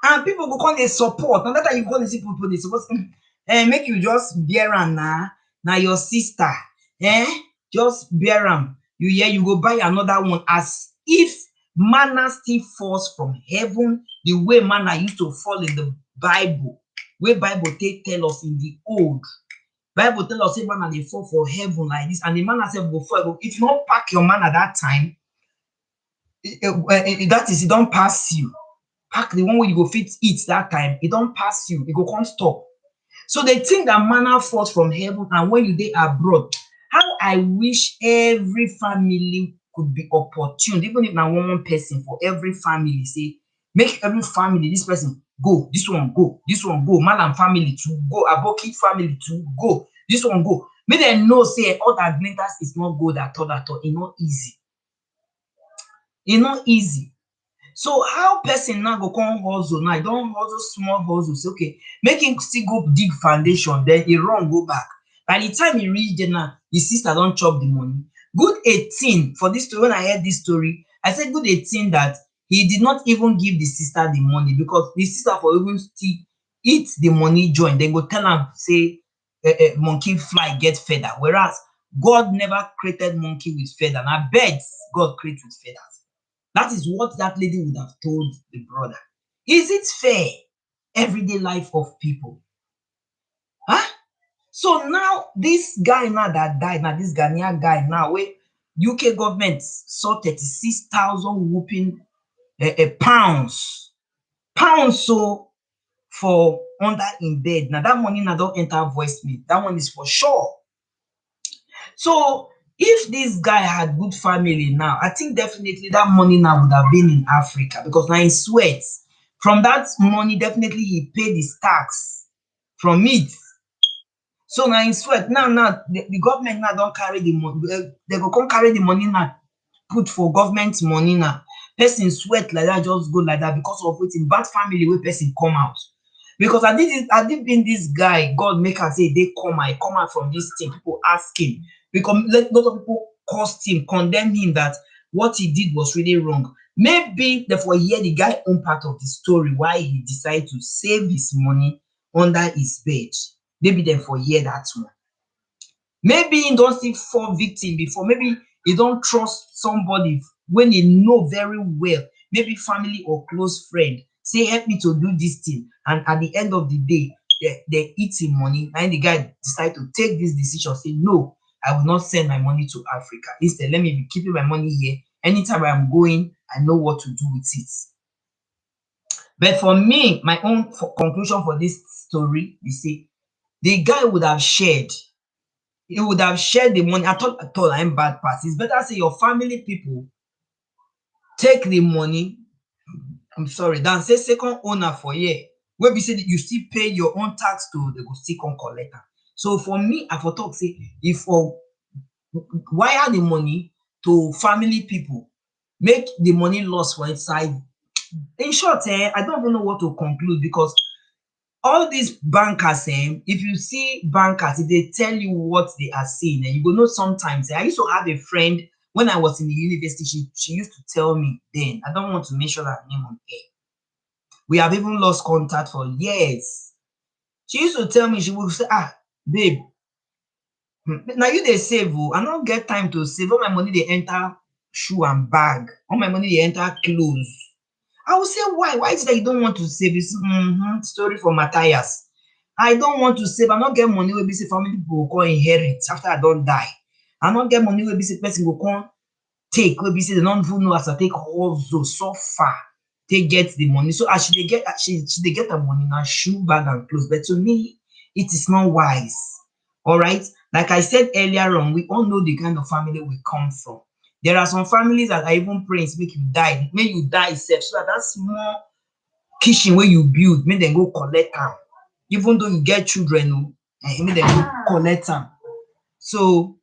And people go come dey support. Now that time you go dey see people dey support, make you just bear am na your sister, just bear am. You go buy another one as if manna still falls from heaven the way manna used to fall in the Bible, wey Bible take tell us in the old. Bible tell us say manna dey fall for heaven like this, and the manna sef go fall. If you not pack your manna that time, that is, it don't pass you. Pack the one where you go fit eat that time, it don't pass you, it go come stop. So they think that manna falls from heaven, and when you dey abroad, how I wish every family could be opportune, even if na one person for every family, say make every family, this person go, this one go, this one go, Malam family to go, Aboki family to go, this one go. Make them know say all that glitters is not good at all. It's not easy. It's not easy. So how person now go come hustle now? Don't hustle small hustle. Say okay, make him still go dig foundation, then he run go back. By the time he reach there now, his sister don't chop the money. Good 18 for this story. When I heard this story, I said good 18 that he did not even give the sister the money, because the sister for even still eat the money join. Then go tell him say monkey fly get feather, whereas God never created monkey with feather. Now birds God created with feathers. That is what that lady would have told the brother. Is it fair? Everyday life of people. Huh? So now this guy now that died, now this Ghanaian guy now, where UK government saw 36,000 whooping pounds. Pounds so for under in bed. Now that money now don't enter voicemail. That one is for sure. So if this guy had good family now, I think definitely that money now would have been in Africa, because now he sweats. From that money, definitely he paid his tax from it. So now in sweat. Now the government now don't carry the money. They go come carry the money now, put for government money now. Person sweat like that, just go like that because of waiting bad family where person come out. Because I did been this guy, God make her say they come out from this thing. People ask him because lot of people cursed him, condemn him that what he did was really wrong. Maybe therefore hear the guy own part of the story why he decided to save his money under his bed. Maybe therefore hear that one. Maybe he don't still fall victim before. Maybe he don't trust somebody when he know very well, maybe family or close friend, say help me to do this thing, and at the end of the day, they eat him money, and the guy decide to take this decision, say no, I will not send my money to Africa. Instead, let me be keeping my money here. Anytime I'm going, I know what to do with it. But for me, my own conclusion for this story is say the guy would have shared. He would have shared the money. At all, I'm bad pass. It's better say your family people take the money. I'm sorry, than say second owner for here. Wey be say you still pay your own tax to they go still come collect am. So for me, I for talk say if for wire the money to family people, make the money loss for inside. In short, I don't even know what to conclude because all these bankers, if you see bankers, if they tell you what they are seeing, you go know sometimes. I used to have a friend when I was in the university, she used to tell me then, I don't want to mention her name on air. We have even lost contact for years. She used to tell me, she would say, babe, now you dey save oh, I don't get time to save. All my money they enter shoe and bag. All my money they enter clothes. I will say, why? Why is it that you don't want to save? It's story for Matthias. I don't want to save. I not get money wey be say family people go come inherit after I don't die. I not get money wey be say person go come take, wey be say they don't even know as I take hustle so far take get the money. So as she dey get the money now, shoe, bag, and clothes. But to me, it is not wise. All right. Like I said earlier on, we all know the kind of family we come from. There are some families that are even praying make you die safe, so that small kitchen where you build, make them go collect am. Even though you get children, make them go collect am. So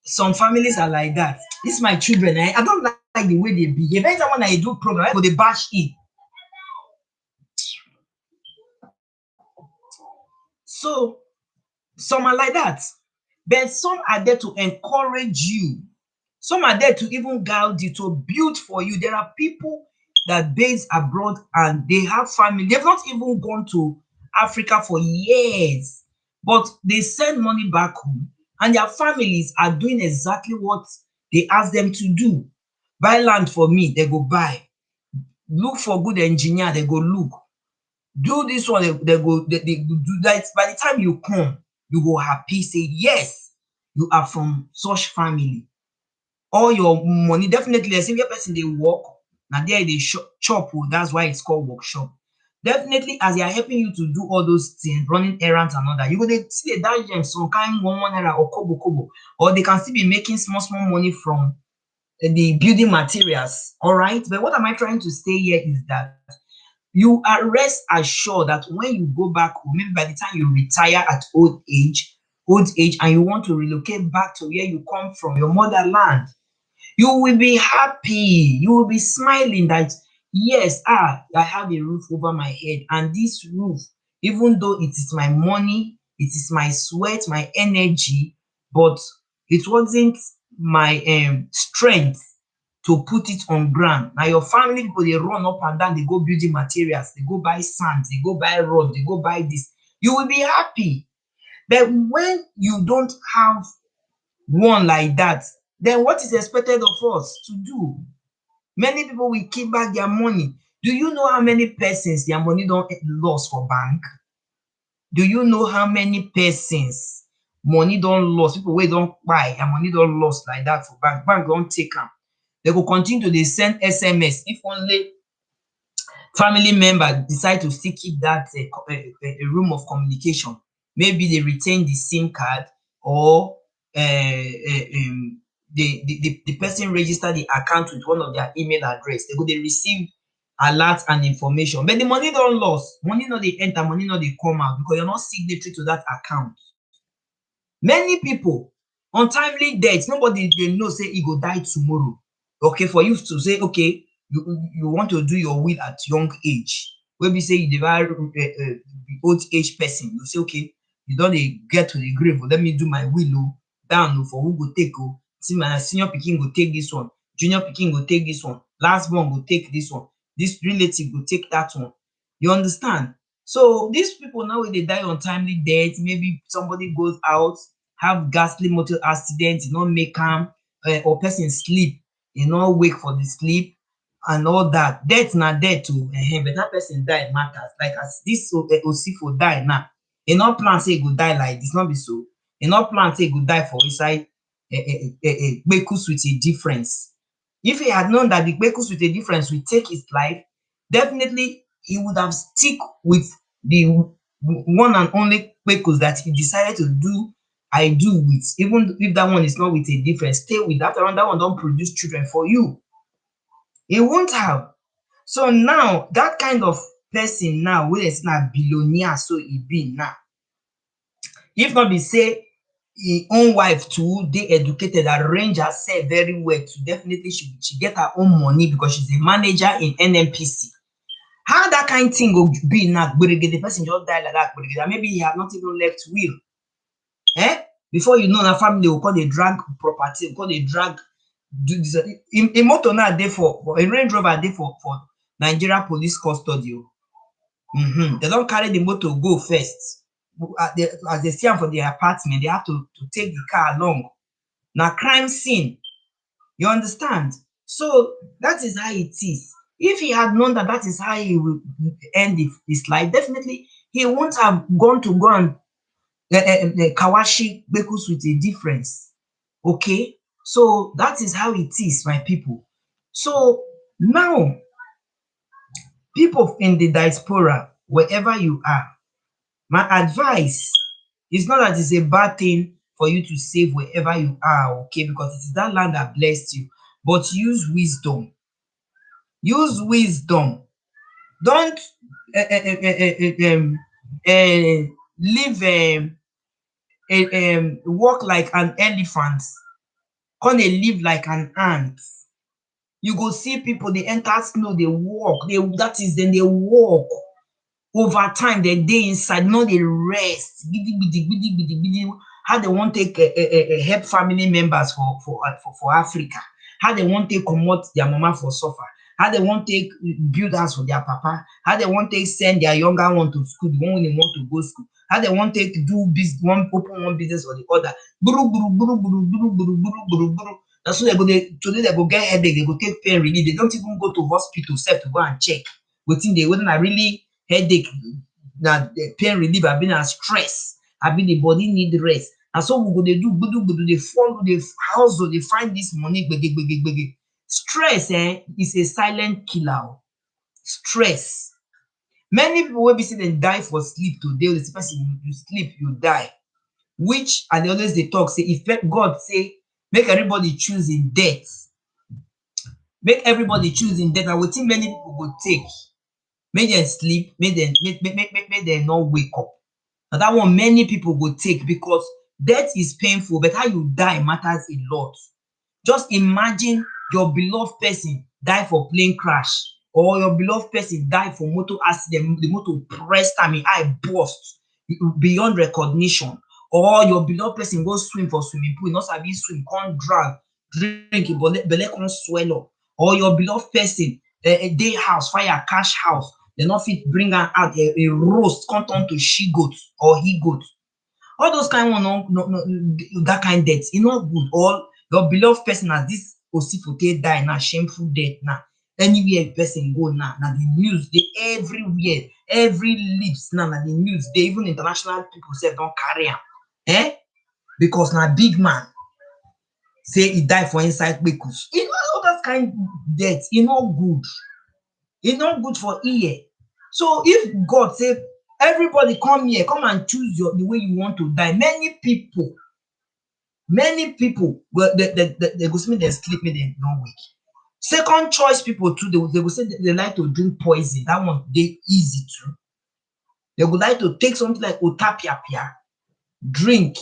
some families are like that. This my children, I don't like the way they behave. Anytime when I do program, I go they bash it. So some are like that. But some are there to encourage you. Some are there to even guide you, to build for you. There are people that base abroad and they have family. They've not even gone to Africa for years, but they send money back home and their families are doing exactly what they ask them to do. Buy land for me, they go buy. Look for good engineer, they go look. Do this one, they go do that. By the time you come, you go happy, say, yes, you are from such family. All your money, definitely, the same person they work, now there they chop, that's why it's called workshop. Definitely, as they are helping you to do all those things, running errands and all that, you go they see a dash them some kind one naira or kobo, or they can still be making small money from the building materials. All right, but what am I trying to say here is that you are rest assured that when you go back home, maybe by the time you retire at old age, and you want to relocate back to where you come from, your motherland, you will be happy. You will be smiling that, yes, I have a roof over my head. And this roof, even though it is my money, it is my sweat, my energy, but it wasn't my strength to put it on ground. Now your family people, they run up and down, they go building materials, they go buy sand, they go buy road, they go buy this. You will be happy. But when you don't have one like that, then what is expected of us to do? Many people will keep back their money. Do you know how many persons their money don't lost for bank? Do you know how many persons money don't lost? People wey don't buy their money don't lost like that for bank. Bank don't take am. They go continue to dey send SMS if only family member decide to still keep that room of communication. Maybe they retain the SIM card, or the person register the account with one of their email address. They go dey receive alert and information, but the money don lost. Money no dey enter, money no dey come out because you're not signatory to that account. Many people, untimely death, nobody dey know say e go die tomorrow. Okay, for you to say, okay, you want to do your will at young age. wey be say you dey buy old age person, you say okay, you don dey get to the grave, let me do my will down for who go take see my senior pikin go take this one, junior pikin go take this one, last born go take this one, this relative go take that one. You understand? So these people now wey dey die untimely death, maybe somebody goes out, have ghastly motor accident, e no make am, or person sleep, e no wake for the sleep and all that. Death na death but that person die matters. Like as this Osifo die now, e no plan say e go die like this, no be so. E no plan say e go die for inside Kpekus with a difference. If he had known that the Kpekus with a difference will take his life, definitely he would have stick with the one and only Kpekus that he decided to do with, even if that one is not with a difference. Stay with that one. That one don't produce children for you. He won't have. So now that kind of person now, wey is now billionaire, so he be now. If not be say him own wife too dey educated, arrange herself very well to definitely she get her own money because she's a manager in NNPC. How that kind thing go be now? The person just die like that, and maybe he have not even left will. Before you know, na family will call they drag property, call they drag do this. In motor now dey for a Range Rover dey for Nigeria police custody. They don't carry the motor go first. As they see am for their apartment, they have to take the car along. Now crime scene. You understand? So that is how it is. If he had known that that is how he will end his life, definitely he won't have gone to go and Kawashi Kpekus with a difference. Okay? So that is how it is, my people. So now, people in the diaspora, wherever you are, my advice is not that it's a bad thing for you to save wherever you are, okay? Because it is that land that blessed you. But use wisdom. Use wisdom. Don't walk like an elephant, come dey live like an ant. You go see people, they enter snow, they walk, that is then they walk. Over time, they dey inside, no dey rest. How they want take help family members for Africa. How they want take comot their mama for suffer. How they want take build house for their papa. How they want take send their younger one to school, the one when they want to go school. How they want take do business, open one business or the other. That's why today they go get headache, they go take pain relief. They don't even go to hospital self to go and check. Whether na really headache, na pain relief, have been a stress, have been the body need rest. And so we go they do they follow the house, they find this money. Stress is a silent killer. Stress. Many people will be saying they die for sleep today. This person, you sleep, you die. Which and they always they talk say if God say make everybody choose in death, make everybody choose in death. And what many people will take, make them sleep, make them not wake up. Now that one many people will take because death is painful, but how you die matters a lot. Just imagine your beloved person die for plane crash, or your beloved person die for motor accident, the motor pressed am, im eye burst beyond recognition. Or your beloved person go swim for swimming pool, not sabi swim, come drag, drink, belle come swell up. Or your beloved person dey house, fire catch house, they no fit bring am out, a roast come turn to she goat or he goat. All those kind one, no, that kind death, e no good. Or your beloved person as this Osifo take die now, shameful death now. Anywhere person go now, the news dey everywhere, every lips now, the news dey, even international people sef don carry am. Because na big man say he die for inside Kpekus. You know, all that kind death, e no good. E no good for ear. So if God say everybody come here, come and choose the way you want to die, many people well, they go say make dem sleep, make dem no wake. Second choice people too, they go say they like to drink poison. That one dey easy too. They would like to take something like otapiapia, drink,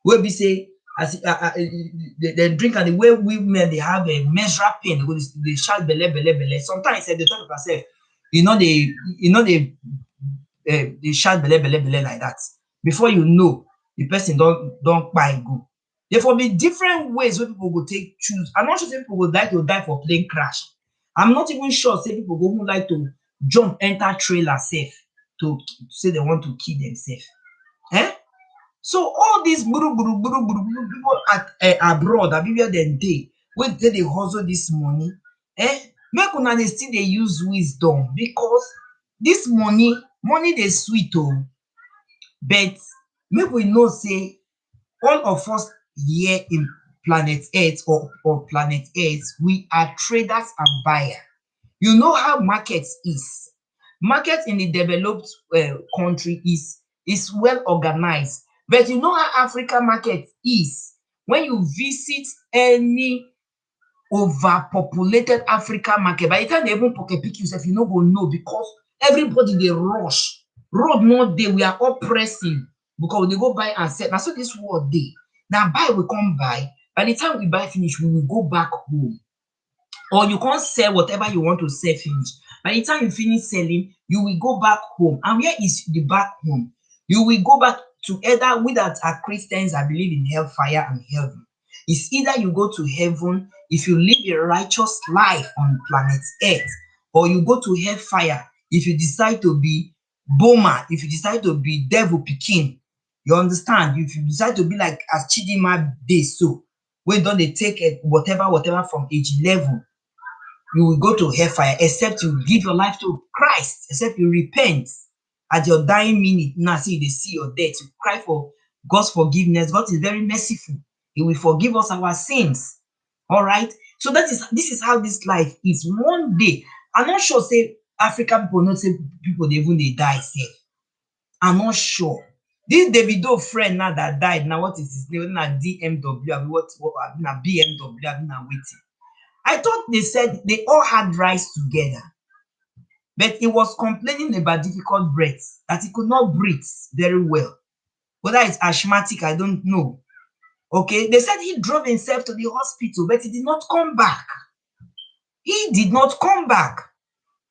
wey be say as they drink, and the way women they have a menstrual pain, they shout belle. Sometimes they talk to themselves, they shout belle belle belle like that. Before you know, the person don't buy go. There will be different ways wey people go take choose. I'm not sure say people go like to die for plane crash. I'm not even sure say people go even like to jump enter trailer sef to say they want to kill themselves. Eh? So all these people at abroad, abi where dem dey, wey dey hustle this money, make una dey still dey use wisdom, because this money dey sweet oh, but make we know say all of us here in planet Earth or planet Earth, we are traders and buyers. You know how market is. Market in the developed country is well organized, but you know how African market is. When you visit any overpopulated African market, by the time they even pocket pick you sef, you no go know, because everybody dey rush. Road no dey, we are all pressing because we dey go buy and sell. Na so this world dey. Na buy we come buy. By the time we buy finish, we will go back home. Or you can't sell whatever you want to sell finish. By the time you finish selling, you will go back home. And where is the back home? You will go back to either, we that are Christians that believe in hellfire and heaven. It's either you go to heaven if you live a righteous life on planet Earth, or you go to hellfire if you decide to be Boma, if you decide to be devil pikin. You understand? If you decide to be like as Chidinma dey so, wey don dey take whatever from age 11, you will go to hellfire, except you give your life to Christ, except you repent at your dying minute. Now see, they see your death, you cry for God's forgiveness. God is very merciful. He will forgive us our sins. All right. So this is how this life is. One day, I'm not sure say African people not say people they die safe. I'm not sure. This Davido friend now that died, now what is his name? Now DMW, what now BMW, now waiting. I thought they said they all had rice together, but he was complaining about difficult breaths, that he could not breathe very well. Whether it's asthmatic, I don't know. Okay, they said he drove himself to the hospital, but he did not come back. He did not come back.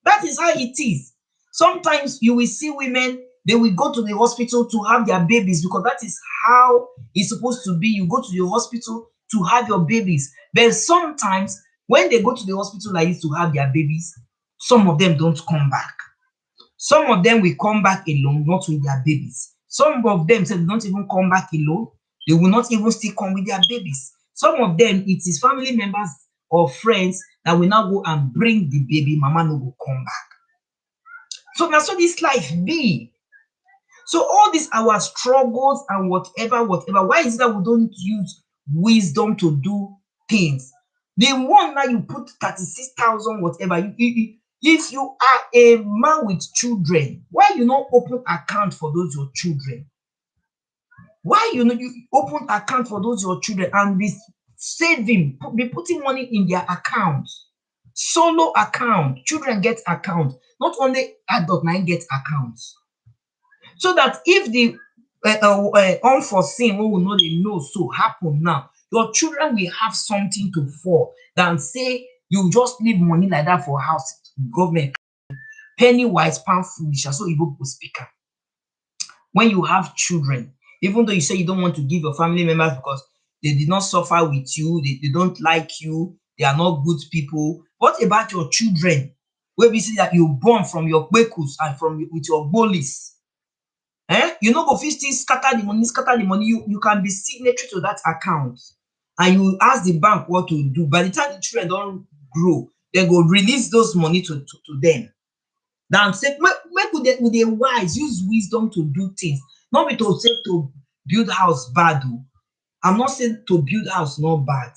That is how it is. Sometimes you will see women, they will go to the hospital to have their babies, because that is how it's supposed to be. You go to the hospital to have your babies. But sometimes when they go to the hospital like this to have their babies, some of them don't come back. Some of them will come back alone, not with their babies. Some of them say they don't even come back alone. They will not even still come with their babies. Some of them, it is family members or friends that will now go and bring the baby. Mama no go come back. So now, so this life be. So all these our struggles and whatever, why is it that we don't use wisdom to do things? The one that you put 36,000 whatever, if you are a man with children, why you not open account for those your children? Why you open account for those your children and be saving, be putting money in their account? Solo account. Children get account. Not only adult now get accounts. So that if the unforeseen, we will know they know so happen now, your children will have something to fall than say you just leave money like that for house. Government penny wise, pound foolish, and so you go speaker. When you have children, even though you say you don't want to give your family members because they did not suffer with you, they don't like you, they are not good people. What about your children? Where we see that you born from your kwekus and with your bullies. You know, go still scatter the money, you can be signatory to that account, and you ask the bank what to do. By the time the children don't grow, they go release those money to them. Now say, make with the wise use wisdom to do things. Not be to say to build house bad. I'm not saying to build house not bad.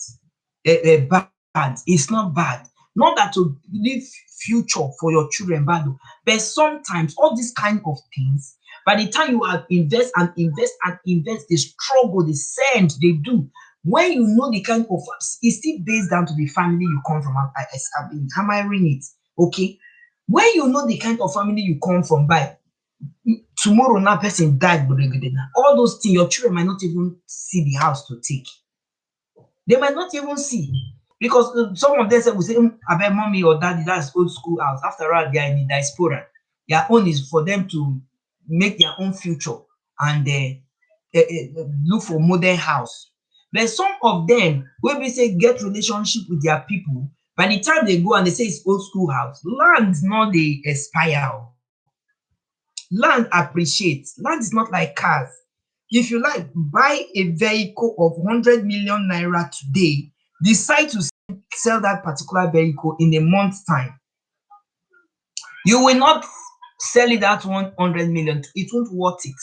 Bad. It's not bad. Not that to leave future for your children bad. But sometimes all these kind of things, by the time you have invest, they struggle, they send, they do. When you know the kind of, it's still based down to the family you come from. I've been hammering it. Okay. When you know the kind of family you come from, by tomorrow now person died, all those things, your children might not even see the house to take. They might not even see. Because some of them say, we say, I bet mommy or daddy, that's old school house. After all, they are in the diaspora. Their own is for them to make their own future and look for modern house. But some of them, when we say get relationship with their people, by the time they go and they say it's old school house, land not they expire. Land appreciates. Land is not like cars. If you like, buy a vehicle of 100 million naira today, decide to sell that particular vehicle in a month's time. You will not sell it at 100 million. It won't worth it.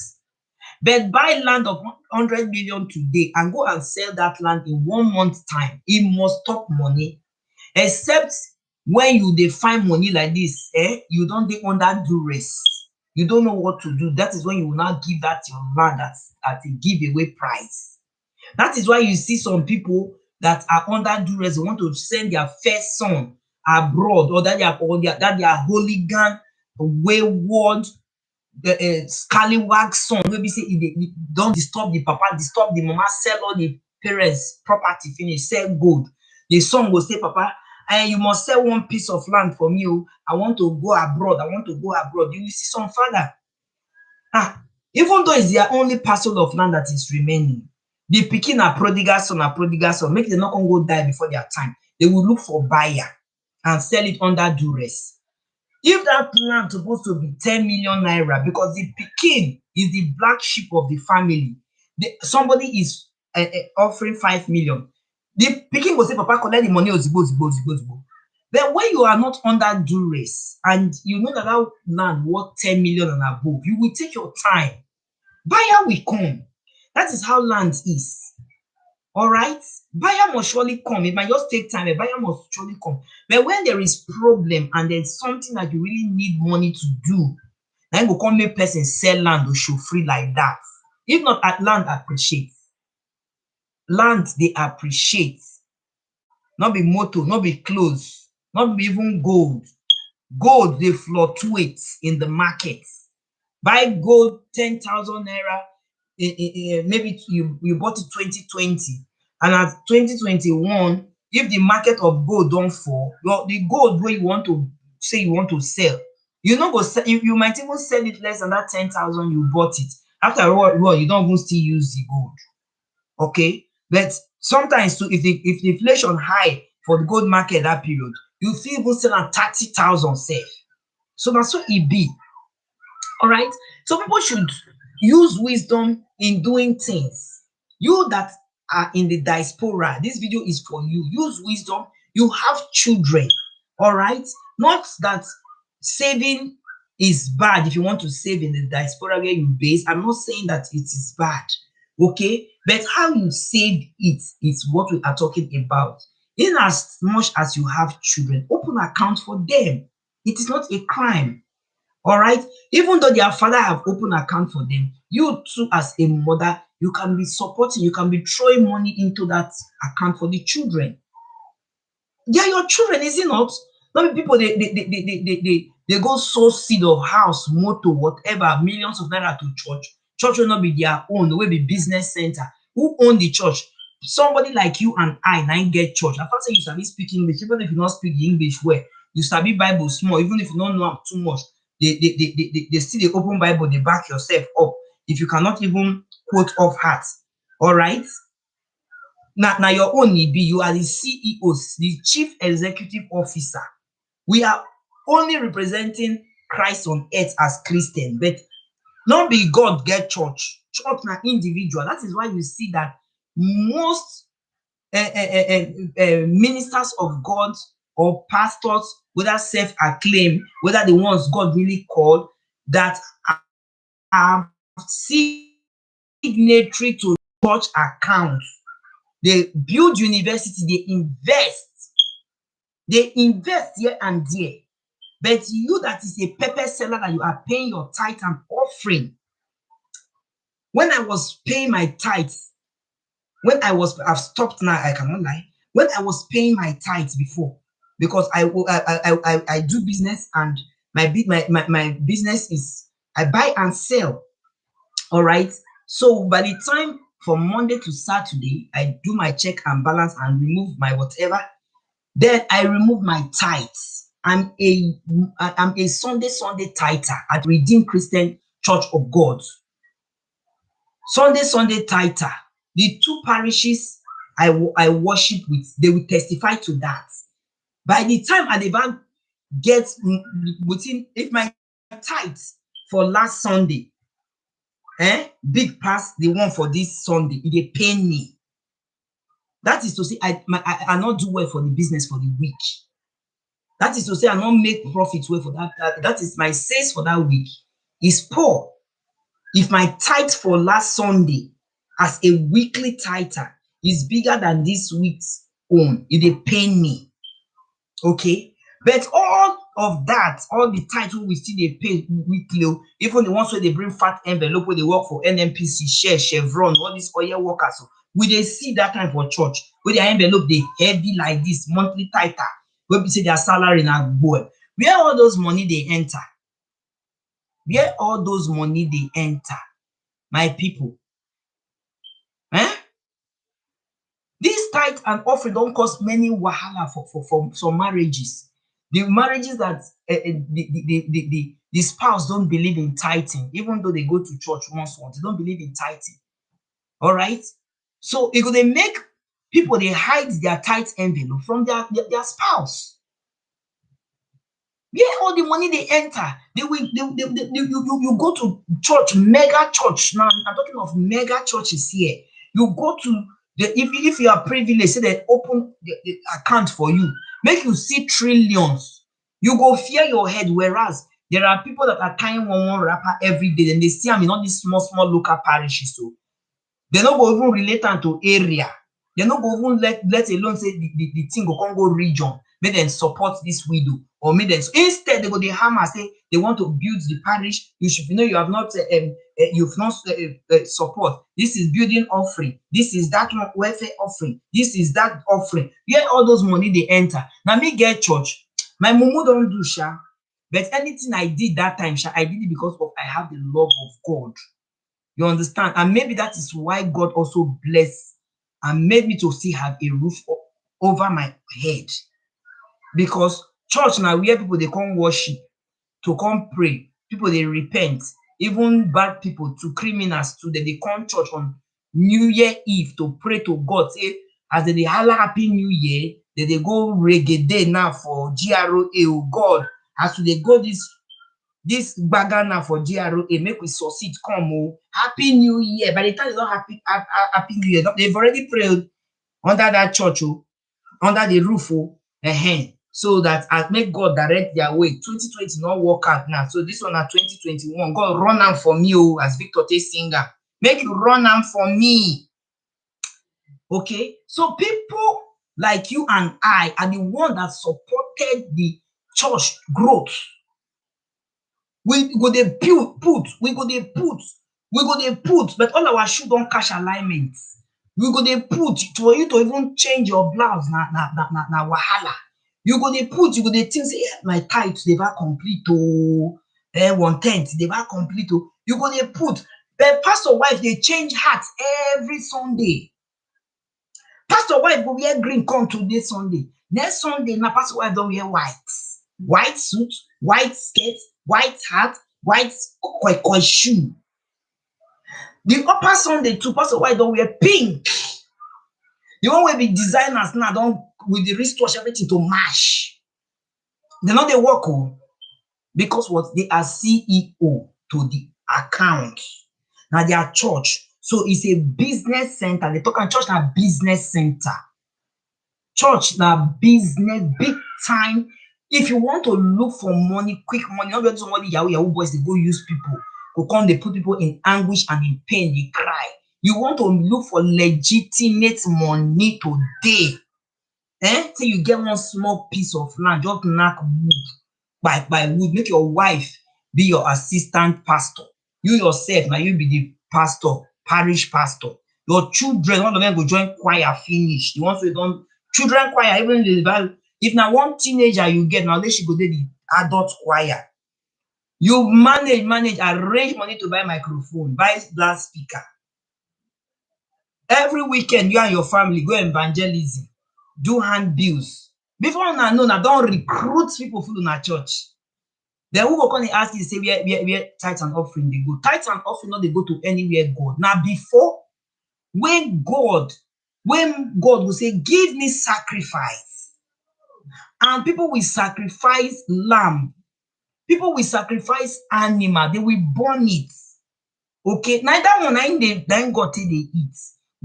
But buy land of 100 million today and go and sell that land in 1 month's time. It must stop money. Except when you dey find money like this, you don dey under duress. You don't know what to do. That is when you will now give that your land at a giveaway price. That is why you see some people that are under duress, they want to send their first son abroad, or that their hooligan, wayward, scallywag son wey be say e don disturb the papa, disturb the mama, sell all the parents property finish, sell gold. The son go say, papa, you must sell one piece of land for me. I want to go abroad. I want to go abroad. You will see some father, even though it's their only parcel of land that is remaining, the pikin na prodigal son, make dem no come go die before their time. They will look for buyer and sell it under duress. If that land supposed to be 10 million naira, because the pikin is the black sheep of the family, somebody is offering 5 million. The pikin go say, papa, collect the money ozigbo. Then when you are not under duress and you know that land worth 10 million and above, you will take your time. Buyer will come. That is how land is. All right, buyer must surely come. It might just take time. A buyer must surely come. But when there is problem and there's something that you really need money to do, then go come make person sell land or show free like that. If not, land appreciate. Land they appreciate. Not be motor, not be clothes, not be even gold. Gold they fluctuate in the market. Buy gold 10,000 naira. Maybe you bought it 2020, and at 2021, if the market of gold don't fall, the gold where you want to say you want to sell, you no go sell. You might even sell it less than that 10,000 you bought it. After all, you don't even still use the gold. Okay, but sometimes too, if the inflation high for the gold market that period, you fit even sell at 30,000 safe. So that's what it be. All right, so people should use wisdom in doing things. You that are in the diaspora, this video is for you. Use wisdom. You have children. All right, not that saving is bad. If you want to save in the diaspora where you base, I'm not saying that it is bad. Okay, but how you save it is what we are talking about. In as much as you have children, open account for them. It is not a crime. All right, even though their father have opened account for them, you too as a mother, you can be supporting, you can be throwing money into that account for the children. They are your children, is it not? Many people they go sow seed of house, motor, whatever, millions of naira to church. Church will not be their own, the way be business center. Who own the church? Somebody like you and I now get church. I thought say you sabi speak English, even if you not speak the English well, you sabi Bible small, even if you don't know too much. They still the open Bible, they back yourself up. If you cannot even quote off heart, all right. Now your own be you are the CEO, the chief executive officer. We are only representing Christ on earth as Christian, but not be God get church. Church na individual. That is why you see that most ministers of God or pastors, whether self-acclaimed, whether the ones God really called, that are signatory to church accounts. They build university, they invest here and there. But you that is a pepper seller, that you are paying your tithe and offering. When I was paying my tithes, I've stopped now, I cannot lie. When I was paying my tithes before, because I do business, and my business is I buy and sell. All right. So by the time from Monday to Saturday, I do my check and balance and remove my whatever. Then I remove my tithes. I'm a Sunday tither at Redeemed Christian Church of God. Sunday tither. The two parishes I worship with, they will testify to that. By the time I even get within, if my tithes for last Sunday, big pass the one for this Sunday, it dey pain me. That is to say, I not do well for the business for the week. That is to say, I not make profits well for that. That is my sales for that week is poor. If my tithe for last Sunday as a weekly tither is bigger than this week's own, it dey pain me. Okay, but all of that, all the tithe we still dey pay weekly, even the ones where they bring fat envelope, where they work for NNPC, Shell, Chevron, all these oil workers, we dey see that time for church, where their envelope dey heavy like this, monthly tither, where we say their salary na boy. Where all those money they enter? Where all those money they enter? My people. This tithe and offering don't cause many wahala for some marriages. The marriages that the spouse don't believe in tithing, even though they go to church once, they don't believe in tithing. All right. So it could they make people they hide their tithe envelope from their spouse. Where all the money they enter, you go to church, mega church. Now I'm talking of mega churches here. You go to if you are privileged, say they open the account for you, make you see trillions. You go fear your head. Whereas there are people that are tying one wrapper every day, and they see them in all these small local parishes. So they don't go even relate them to area. They don't go even let alone say the thing go come go region. Make them support this widow, or make them instead they go the hammer say they want to build the parish. You should you have not support. This is building offering. This is that welfare offering. This is that offering. Where all those money they enter. Now me get church. My mumu don't do sha. But anything I did that time, sha, I did it because of I have the love of God. You understand? And maybe that is why God also blessed and made me to still have a roof over my head. Because church now where people they come worship, to come pray, people they repent, even bad people to criminals too, they come church on New Year Eve to pray to God. Say as they holla happy New Year, they go reggae day now for GROA. Oh God, as they go this bagger now for GROA, make we succeed, come oh, happy New Year. By the time it's not happy New Year, they've already prayed under that church, under the roof, so that I make God direct their way. 2020 not work out now. So this one at 2021. God run am for me, as Victor T. Singer. Make you run am for me. Okay. So people like you and I are the one that supported the church growth. We go they put, but all our shoe don't catch alignment. We go they put for you to even change your blouse na wahala. You go they put, you go they think say my tithes they are complete to 1/10, they are complete to. You go they put, but pastor wife they change hats every Sunday. Pastor wife go wear green come to this Sunday. Next Sunday, now pastor wife don't wear white suit, white skirt, white hat, white shoe. The upper Sunday too, pastor wife don't wear pink. The one where be designers now don't with the wristwatch everything to match. They know they work because what they are CEO to the account. Now they are church. So it's a business center. They talk about church now business center. Church now business, big time. If you want to look for money, quick money, not just somebody Yahoo boys, they go use people. Go come, they put people in anguish and in pain, they cry. You want to look for legitimate money today. So you get one small piece of land, just knock wood by wood, make your wife be your assistant pastor. You yourself, now you be the pastor, parish pastor. Your children, one of them go join choir finish. The ones who don't children choir, even if now one teenager you get, now they should go to the adult choir. You manage, arrange money to buy microphone, buy blast speaker. Every weekend, you and your family go evangelism, do handbills, Before una know, na don recruit people full una church. Then who go come dey ask you say where tithe and offering dey go? Tithe and offering no dey go to anywhere God. Na before when God go say, give me sacrifice, and people will sacrifice lamb, people will sacrifice animal, they will burn it. Okay, na that one na im God take dey eat.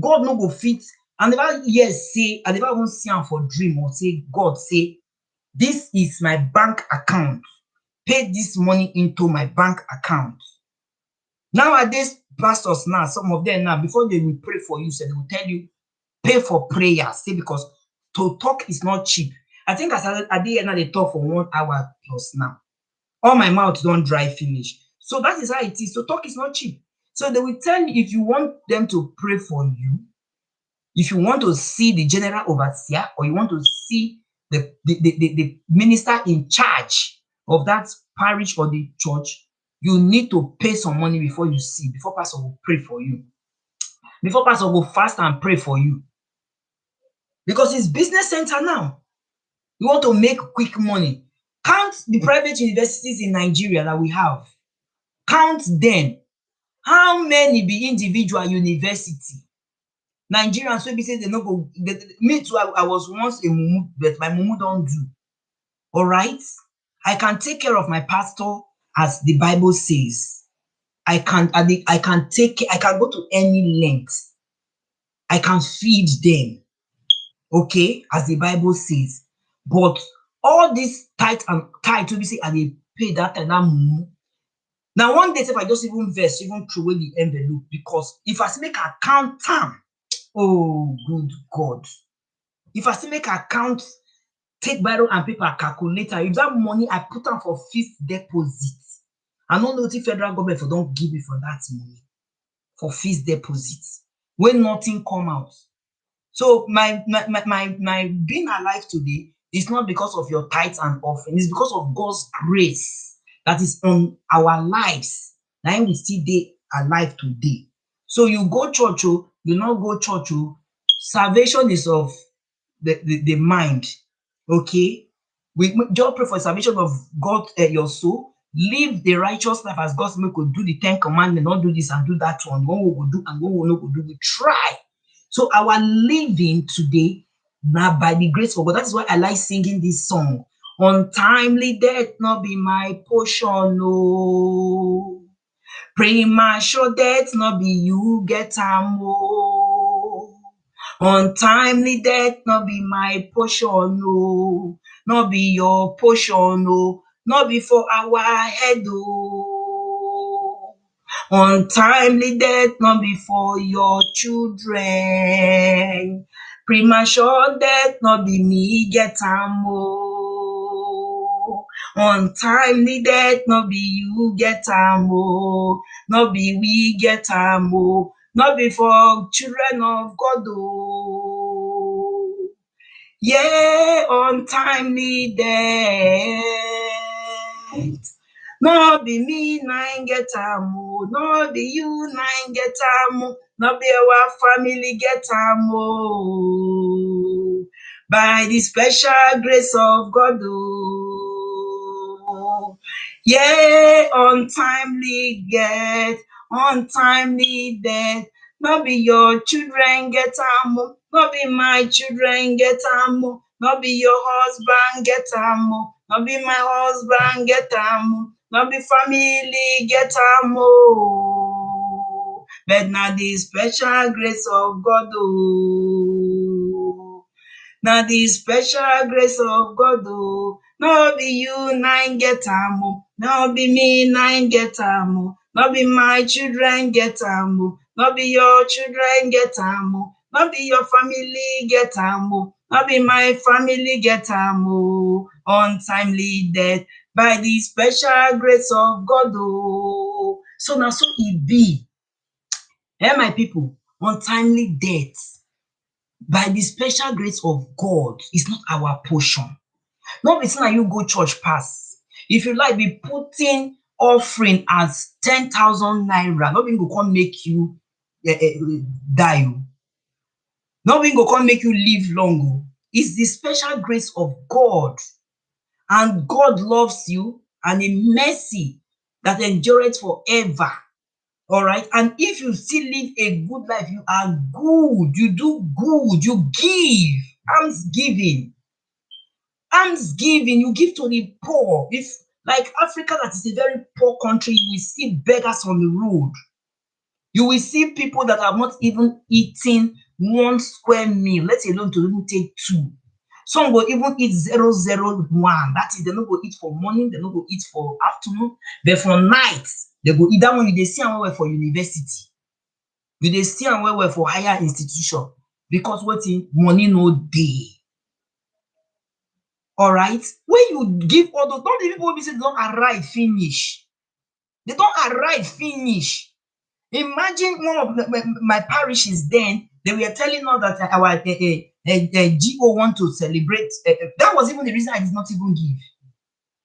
God no go fit. I never hear say, I never even see am for dream or say God say, this is my bank account, pay this money into my bank account. Nowadays, pastors now, some of them now, before they will pray for you, so they will tell you, pay for prayer. Say, because to talk is not cheap. I think as I did here now, they talk for 1 hour plus now. All my mouth don't dry finish. So that is how it is. So talk is not cheap. So they will tell you, if you want them to pray for you, if you want to see the general overseer, or you want to see the minister in charge of that parish or the church, you need to pay some money before you see, before pastor will pray for you, before pastor will fast and pray for you. Because it's business center now. You want to make quick money. Count the private universities in Nigeria that we have. Count them. How many be individual university? Nigerians wey be say they no go. Me too, I was once a mumu, but my mumu don't do. All right? I can take care of my pastor as the Bible says. I can go to any length. I can feed them. Okay, as the Bible says. But all this tithe to be say, and they pay that and that mumu. Now one day, if I just even verse, even throw away the envelope, because if I make account time, oh good God. If I still make account, take Bible and paper calculator, if that money I put on for fixed deposit, I don't know if federal government for don't give me for that money for fixed deposit when nothing come out. So my being alive today is not because of your tithes and offering, it's because of God's grace that is on our lives. Now we still dey alive today. So you go church, you not go church. Salvation is of the mind. Okay, we just pray for salvation of God, your soul. Live the righteous life as God's make could do the 10 commandments, not do this and do that one. One we will do and one we no go do. We try. So our living today, now by the grace of God, that is why I like singing this song. Untimely death not be my portion, no. Premature death not be you get am, oh. Untimely death not be my portion, no. Not be your portion, no. Not be for our head, oh. Untimely death not be for your children. Premature death not be me get am, oh. Untimely death not be you get am, oh. Not be we get am, oh. Not be for children of God, oh. Yeah, untimely death. No be me nine get am, oh. No be you nine get am, oh. No be our family get am, oh. By the special grace of God, oh. Yeah, untimely death, untimely death. No be your children get am, oh. No be my children get am, oh. No be your husband get am, oh. No be my husband get am, oh. No be family get am, oh. But na the special grace of God, oh. Na the special grace of God, oh. No be you nine get am, oh. No be me nine get am, oh. No be my children get am, oh. No be your children get am, oh. No be your family get am, oh. No be my family get am, oh. Untimely death by the special grace of God, oh. So now so it be. My people, untimely death by the special grace of God is not our portion. Not be say you go church pass. If you like be putting offering as 10,000 naira, nothing go come make you die. Nothing go come make you live long. It's the special grace of God. And God loves you, and a mercy that endureth forever. All right. And if you still live a good life, you are good, you do good, you give. Almsgiving. Almsgiving, you give to the poor. If like Africa, that is a very poor country, you will see beggars on the road. You will see people that have not even eaten one square meal, let alone to even take two. Some will even eat 001. That is, they no go eat for morning, they no go eat for afternoon, but for night, they go eat. That one you dey see am well for university. You dey see am well for higher institution, because wetin, money no dey. Alright, when you give all those, not the people wey be say they don arrive finish. They don arrive finish. Imagine one of my parishes then, they were telling us that our GO want to celebrate. That was even the reason I did not even give.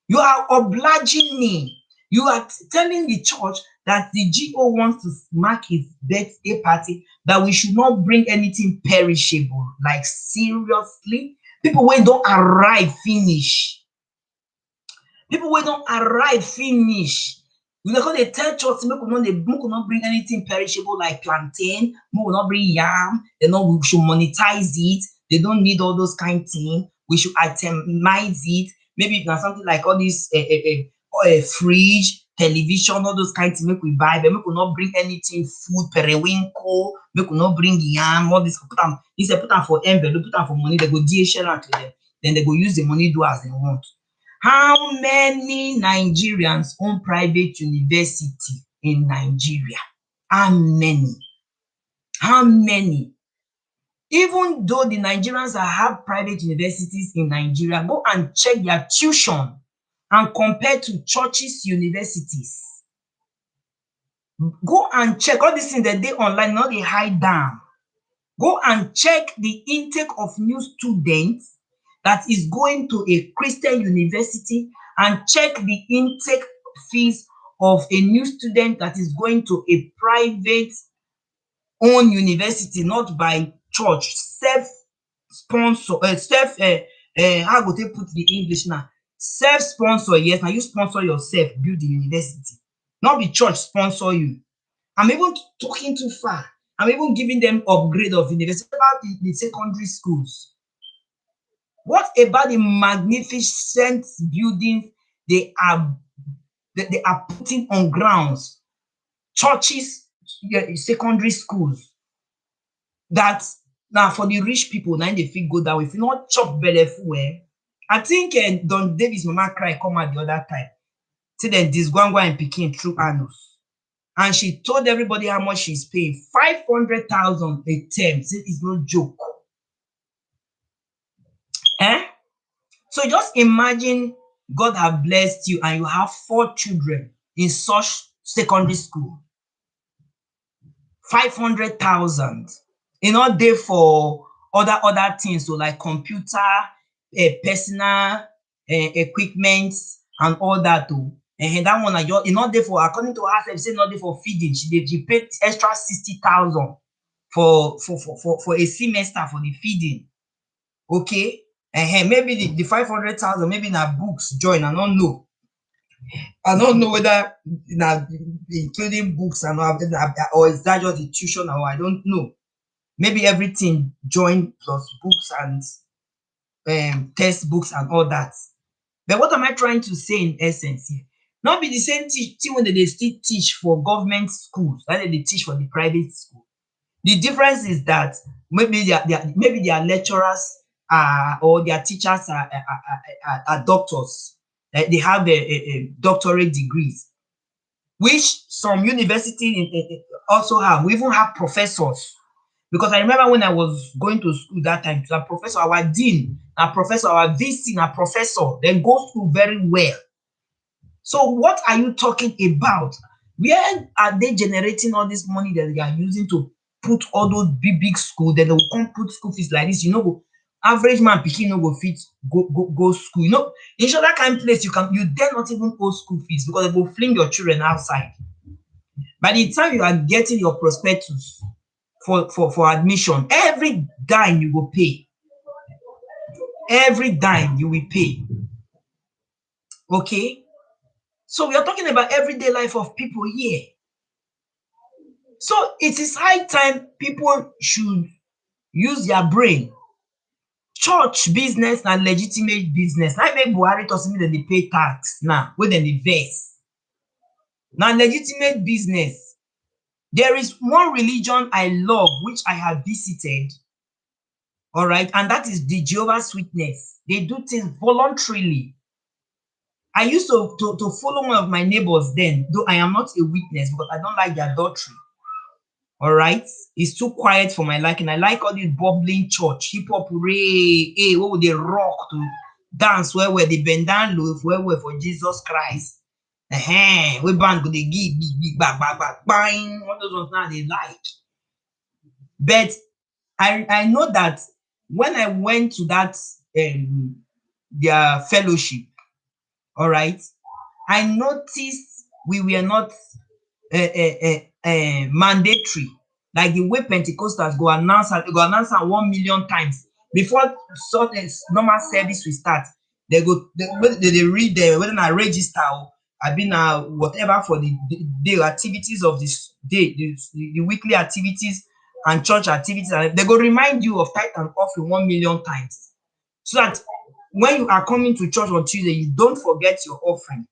You are obliging me. You are telling the church that the GO wants to mark his birthday party, that we should not bring anything perishable. Like, seriously? People wey don arrive finish. People wey don arrive finish. You know, they tell church, make we not bring anything perishable like plantain, make we not bring yam, we should monetize it. They don't need all those kind of things. We should itemize it. Maybe if something like all this fridge, television, all those kind of things, make we buy, but make we not bring anything food, periwinkle, make we not bring yam, all this. Put them for envelope, put them for money, they go DHL to them. Then they go use the money, do as they want. How many Nigerians own private university in Nigeria? How many? How many? Even though the Nigerians have private universities in Nigeria, go and check their tuition and compare to churches' universities. Go and check all these things that they online, not they hide down. Go and check the intake of new students that is going to a Christian university, and check the intake fees of a new student that is going to a private owned university, not by church, self-sponsor, how go they put the English now? Self-sponsor, yes. Now you sponsor yourself, build the university. Not the church sponsor you. I'm even talking too far. I'm even giving them upgrade of university. About the secondary schools. What about the magnificent buildings they are putting on grounds? Churches, secondary schools. That now for the rich people, now they fit go that way. If you not chop belleful, I think Don Davis mama cry come out the other time. Say then this Gwangwa and Pikin through Anus. And she told everybody how much she's paying. 500,000 a term. Say it's no joke. So just imagine God have blessed you and you have 4 children in such secondary school. 500,000. Not there for other things, so like computer, personal equipment and all that too. And that one, not there for, according to her, say not there for feeding. She paid extra 60,000 for a semester for the feeding. Okay. Maybe the 500,000, maybe na books join. I don't know. I don't know whether including books and or is that just the tuition, or I don't know. Maybe everything joined plus books and textbooks and all that. But what am I trying to say in essence here? Not be the same thing when they still teach for government schools, like they teach for the private school. The difference is that maybe their lecturers or their teachers are doctors. They have a doctorate degrees, which some universities also have. We even have professors. Because I remember when I was going to school that time, a professor, our dean, a professor, our VC, a professor, they go school very well. So what are you talking about? Where are they generating all this money that they are using to put all those big schools? Then they will come put school fees like this. Average man picking no go fit go school. In that kind of place, you dare not even owe school fees, because they will fling your children outside. By the time you are getting your prospectus for admission, every dime you will pay. Every dime you will pay. Okay? So we are talking about everyday life of people here. So it is high time people should use their brain. Church business na legitimate business. Na make Buhari talk say make dem dey pay tax now wey dem dey vex. Na legitimate business. There is one religion I love which I have visited, all right, and that is the Jehovah's Witness. They do things voluntarily. I used to follow one of my neighbors then, though I am not a witness because I don't like their doctrine. All right, it's too quiet for my liking. I like all this bubbling church, hip hop, hooray, hey, what would they rock to dance where they bend down low where for Jesus Christ. We band go they give big back bang. All those ones now they like. But I know that when I went to that their fellowship, all right, I noticed we were not mandatory. Like the way Pentecostals go announce 1 million times before normal service will start. They read whether I register or I been whatever for the activities of this day, the weekly activities and church activities, and they go remind you of tithe and offering 1 million times, so that when you are coming to church on Tuesday, you don't forget your offering.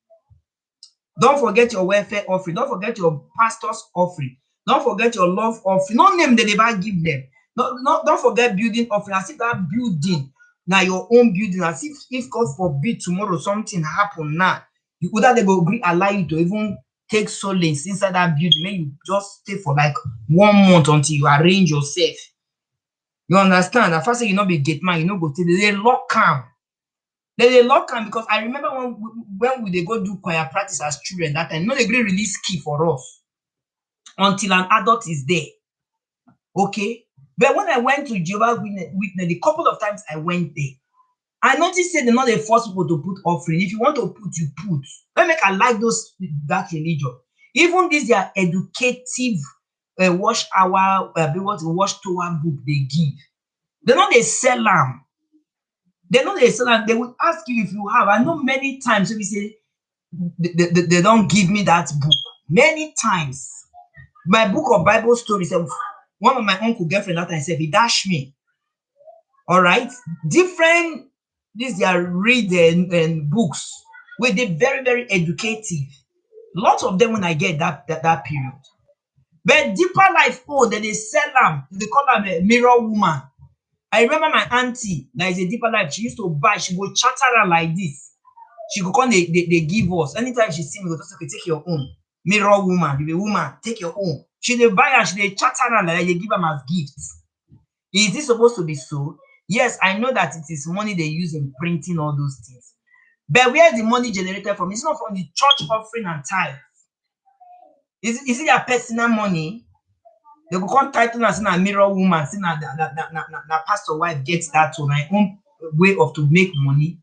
Don't forget your welfare offering. Don't forget your pastor's offering. Don't forget your love offering. No name they never give them. Don't forget building offering. As if that building now your own building. As if God forbid tomorrow something happen now, you could they go agree allow you to even take solace inside that building. Then you just stay for like 1 month until you arrange yourself. You understand? At first, you not be gate man, you know go till they lock am. They lock am because I remember when we dey go do choir practice as children that time, no dey gree release key for us until an adult is there. Okay? But when I went to Jehovah's Witness, the couple of times I went there, I noticed say they no dey force people to put offering. If you want to put, you put. Let make I like that religion. Even this their educative watch hour, watch tower book they give. They no dey sell am. They know they sell am. They will ask you if you have. I know many times when we say they don't give me that book. Many times. My book of Bible stories, one of my uncle girlfriend that time said he dashed me. All right. Different these they are reading books where they very, very educative. Lots of them when I get that period. But deeper life, they sell them. They call them a mirror woman. I remember my auntie that is a deeper life. She used to buy, she go chatter her like this. She go come, they give us. Anytime she see me, go just okay, take your own. Mirror woman, the woman, take your own. She dey buy her, she dey chatter her like that, they give them as gifts. Is this supposed to be so? Yes, I know that it is money they use in printing all those things. But where is the money generated from? It's not from the church offering and tithe. Is it their personal money? They go come title as a mirror woman, say na pastor wife gets that to my own way of to make money.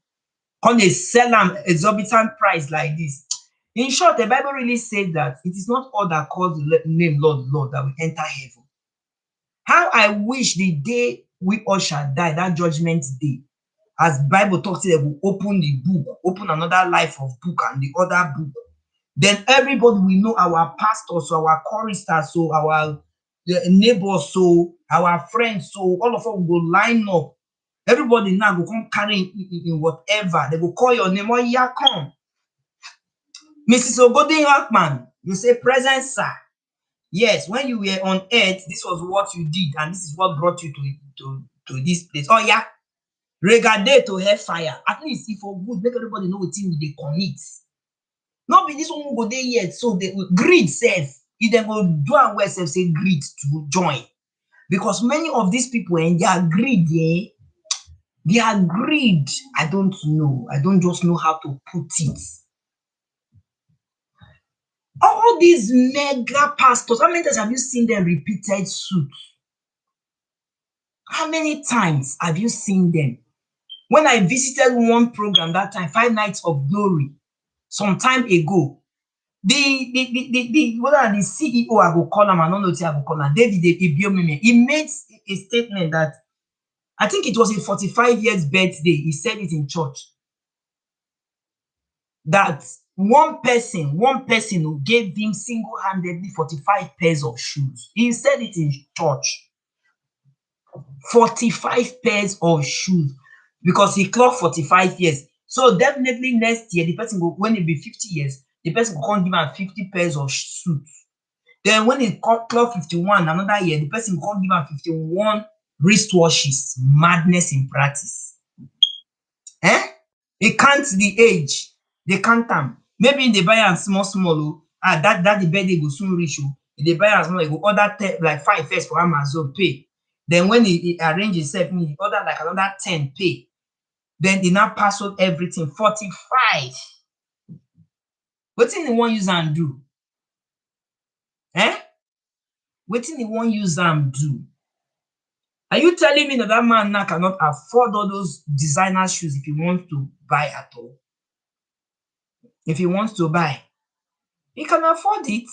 Come they sell them exorbitant price like this. In short, the Bible really says that it is not all that calls the name Lord that will enter heaven. How I wish the day we all shall die, that judgment day, as Bible talks, they will open the book, open another life of book and the other book. Then everybody will know our pastors, so our choristers, so our neighbors, so our friends, so all of us will go line up. Everybody now will come carrying in whatever. They will call your name. Oh, yeah, come. Mrs. Ogodin Hackman, you say, present, sir. Yes, when you were on earth, this was what you did, and this is what brought you to this place. Oh, yeah. Regarded to hellfire. At least if for good, make everybody know what thing they commit. Not be this one who go there yet. So they greed self. If they go do and well self say greed to join. Because many of these people and their greed, their greed, I don't know. I don't just know how to put it. All these mega pastors, how many times have you seen them repeated suits? How many times have you seen them? When I visited one program that time, 5 Nights of Glory, some time ago, the CEO I go call him, I don't know what I go call him, David Ibiomime, he made a statement that I think it was a 45 years birthday. He said it in church. That one person who gave him single-handedly 45 pairs of shoes. He said it in church. 45 pairs of shoes because he clocked 45 years. So definitely next year, the person will, when it be 50 years, the person will come give him 50 pairs of suits. Then when he clock 51 another year, the person will come give him 51 wristwatches. Madness in practice. They count the age. They count them. Maybe they buy am small. That the birthday go soon reach you. If they buy am small, he go order 10, like 5 first for Amazon, pay. Then when he arrange himself, he order like another 10, pay. Then they now password everything. 45. Wetin he wan use am do? Wetin he wan use am do? Are you telling me that man now cannot afford all those designer shoes if he wants to buy at all? If he wants to buy, he can afford it.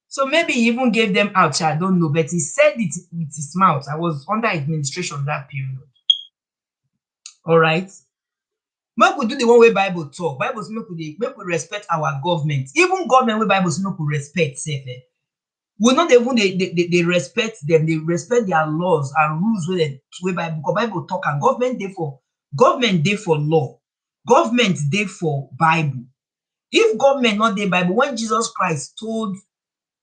So maybe he even gave them out, I don't know, but he said it with his mouth. I was under administration that period. All right. Make we do the one way Bible talk. Bible say make we respect our government. Even government wey Bible say make we respect sef. We not even they respect them. They respect their laws and rules wey Bible. Because Bible talk and government dey for law. Government dey for Bible. If government not dey Bible, when Jesus Christ told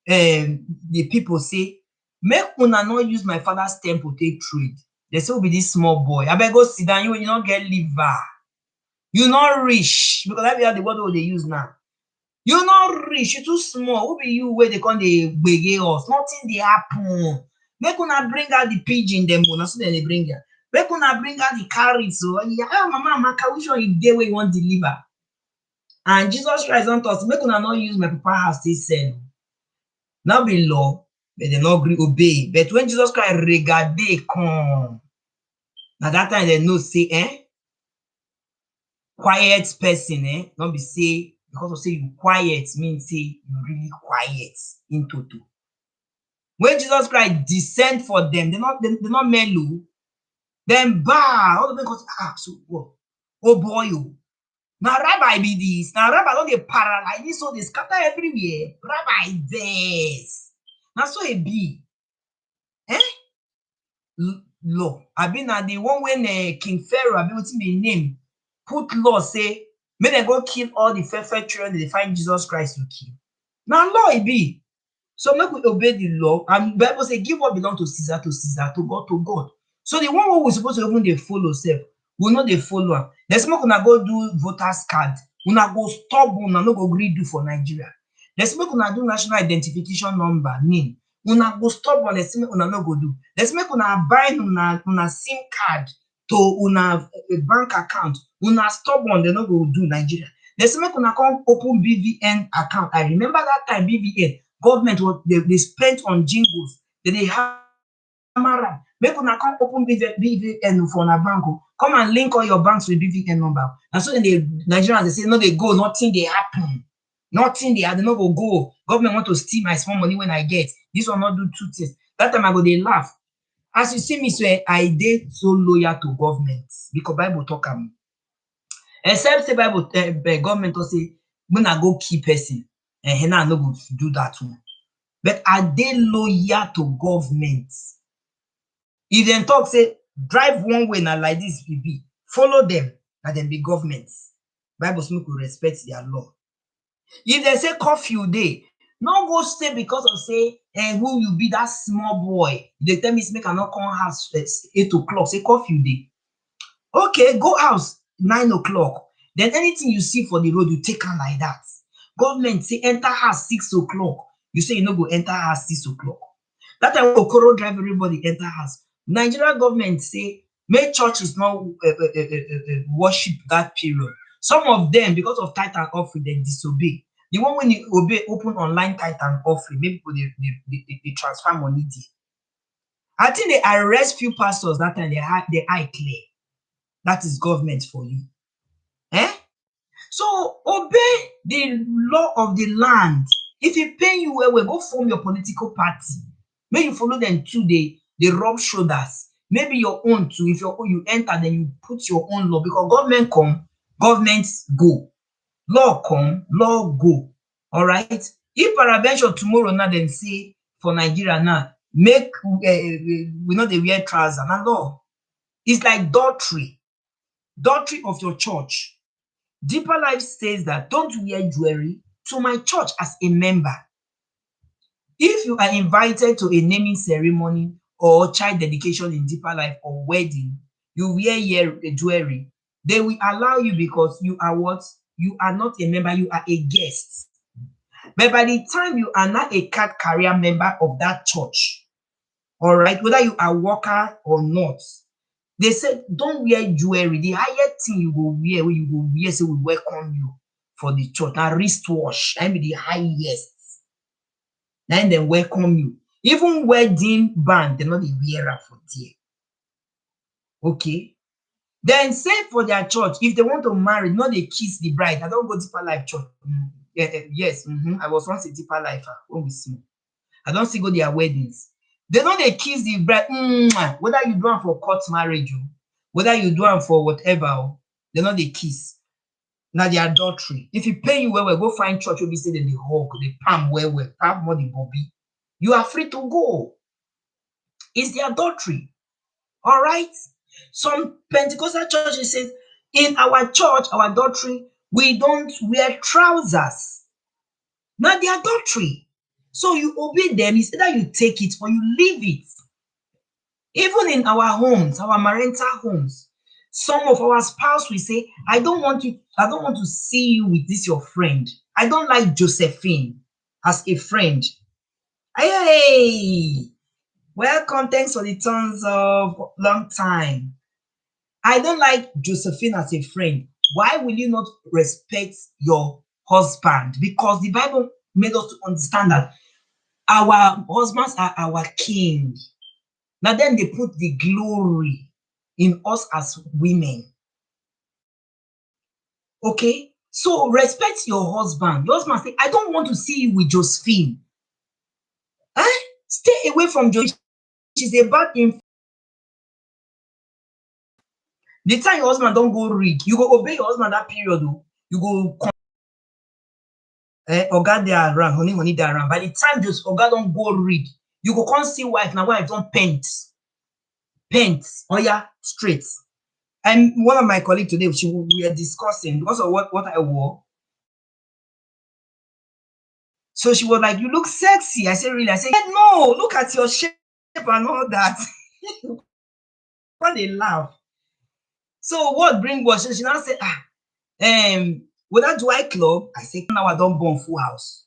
the people say, make una not use my father's temple take trade. They say, be this small boy. I beg go sit down. You not get liver. You not rich. Because that be how the word they use now. You not rich. You too small. Who be you where they come they bege us? Nothing they happen. Make una bring out the pigeon them. So then they bring it. Make una bring out the carrots. So yeah, mama, which one you dey where you want deliver? And Jesus Christ don't us. Make una not use my papa house to sell. Now be law, but they not agree obey. But when Jesus Christ regardé come, now that time they know say, quiet person, not be say because of say you quiet means say you really quiet in total. When Jesus Christ descend for them, they're not mellow. Then all of them go so what? Oh boy, oh. Now rabbi be this. Now rabbi don't they paralyze this, so they scatter everywhere. Rabbi this. Now so it be. Law. I been at the one when King Pharaoh, I been what's my name, put law say, may they go kill all the fair children they find Jesus Christ to kill. Now law it be. So make we obey the law. And Bible say, give what belongs to Caesar, to God, to God. So the one we're supposed to even they follow self, we know they follow. Let's make una go do voters card. Una go stop, una no go agree do for Nigeria. Let's make una do national identification number, name. Una go stop on let's make una no go do. Let's make una buy una SIM card to una bank account. Una stop on they no go do Nigeria. Let's make una come open BVN account. I remember that time BVN government was they spent on jingles. They have make una come open BVN for a bank. Come and link all your banks with BVN number. And so then the Nigerians they say no, they go, nothing they happen. Nothing they no go. Government want to steal my small money when I get. This will not do two things. That time I go they laugh. As you see me say, I did so loyal to government because Bible talk am. Except say Bible government will say when I go keep person and I no go do that one. But are they loyal to government? If them talk say drive one way now like this will be follow them and then be governments. Bible say make we respect their law. If they say curfew day, no go stay because of say who you be that small boy. They tell me make I not come house 8 o'clock. Say curfew day. Okay, go house 9 o'clock. Then anything you see for the road, you take on like that. Government say enter house 6 o'clock. You say you no go enter house 6 o'clock. That time Okoro drive everybody enter house. Nigerian government say make churches not worship that period. Some of them, because of tithe and offering, they disobey. The one when you obey, open online tithe and offering, maybe they transfer money there. I think they arrest few pastors that time, they eye clear. That is government for you. So obey the law of the land. If it pay you well, go form your political party. May you follow them too. They rub shoulders. maybe your own too. If you enter, then you put your own law, because government come, government go. Law come, law go. All right. If peradventure tomorrow now dem say for Nigeria now, make we no dey wear trouser, na law. It's like doctrine of your church. Deeper Life says that don't wear jewelry to my church as a member. If you are invited to a naming ceremony or child dedication in Deeper Life or wedding, you wear jewelry, they will allow you because you are what? You are not a member, you are a guest. But by the time you are not a card carrier member of that church, all right, whether you are worker or not, they said don't wear jewelry. The highest thing you go wear, when you go wear, say we welcome you for the church. Now wristwatch, that be the highest. Then they welcome you. Even wedding band, they're not the wearer for there. Okay. Then say for their church, if they want to marry, not they kiss the bride. I don't go Deeper Life church. Yes, I was once a Deeper Lifer when we small. I don't see go their weddings. They know they kiss the bride. Whether you do it for court marriage, whether you do it for whatever, they know they kiss. Now the adultery. If you pay you well, go find church where we say they hug, they palm well, palm more the bobby. You are free to go. It's the adultery. All right. Some Pentecostal churches say in our church, our adultery, we don't wear trousers. Not the adultery. So you obey them. It's either you take it or you leave it. Even in our homes, our marital homes, some of our spouse will say, I don't want to see you with this your friend. I don't like Josephine as a friend. Hey, welcome. Thanks for the tons of long time. I don't like Josephine as a friend. Why will you not respect your husband? Because the Bible made us to understand that our husbands are our king. Now then they put the glory in us as women. Okay? So respect your husband. Your husband say, I don't want to see you with Josephine. Stay away from Josephine. She's a bad influence. The time your husband don't go read, you go obey your husband that period. You go Oga dey around, honey dey around. By the time just Oga don't go read, you go come see wife. Now wife don't paint. Oh yeah, straight. And one of my colleagues today, we were discussing because of what I wore. So she was like, you look sexy. I said, really? I said, no, look at your shape and all that. When they laugh. So what bring was she now said, whether do I club? I said, now I don't born full house.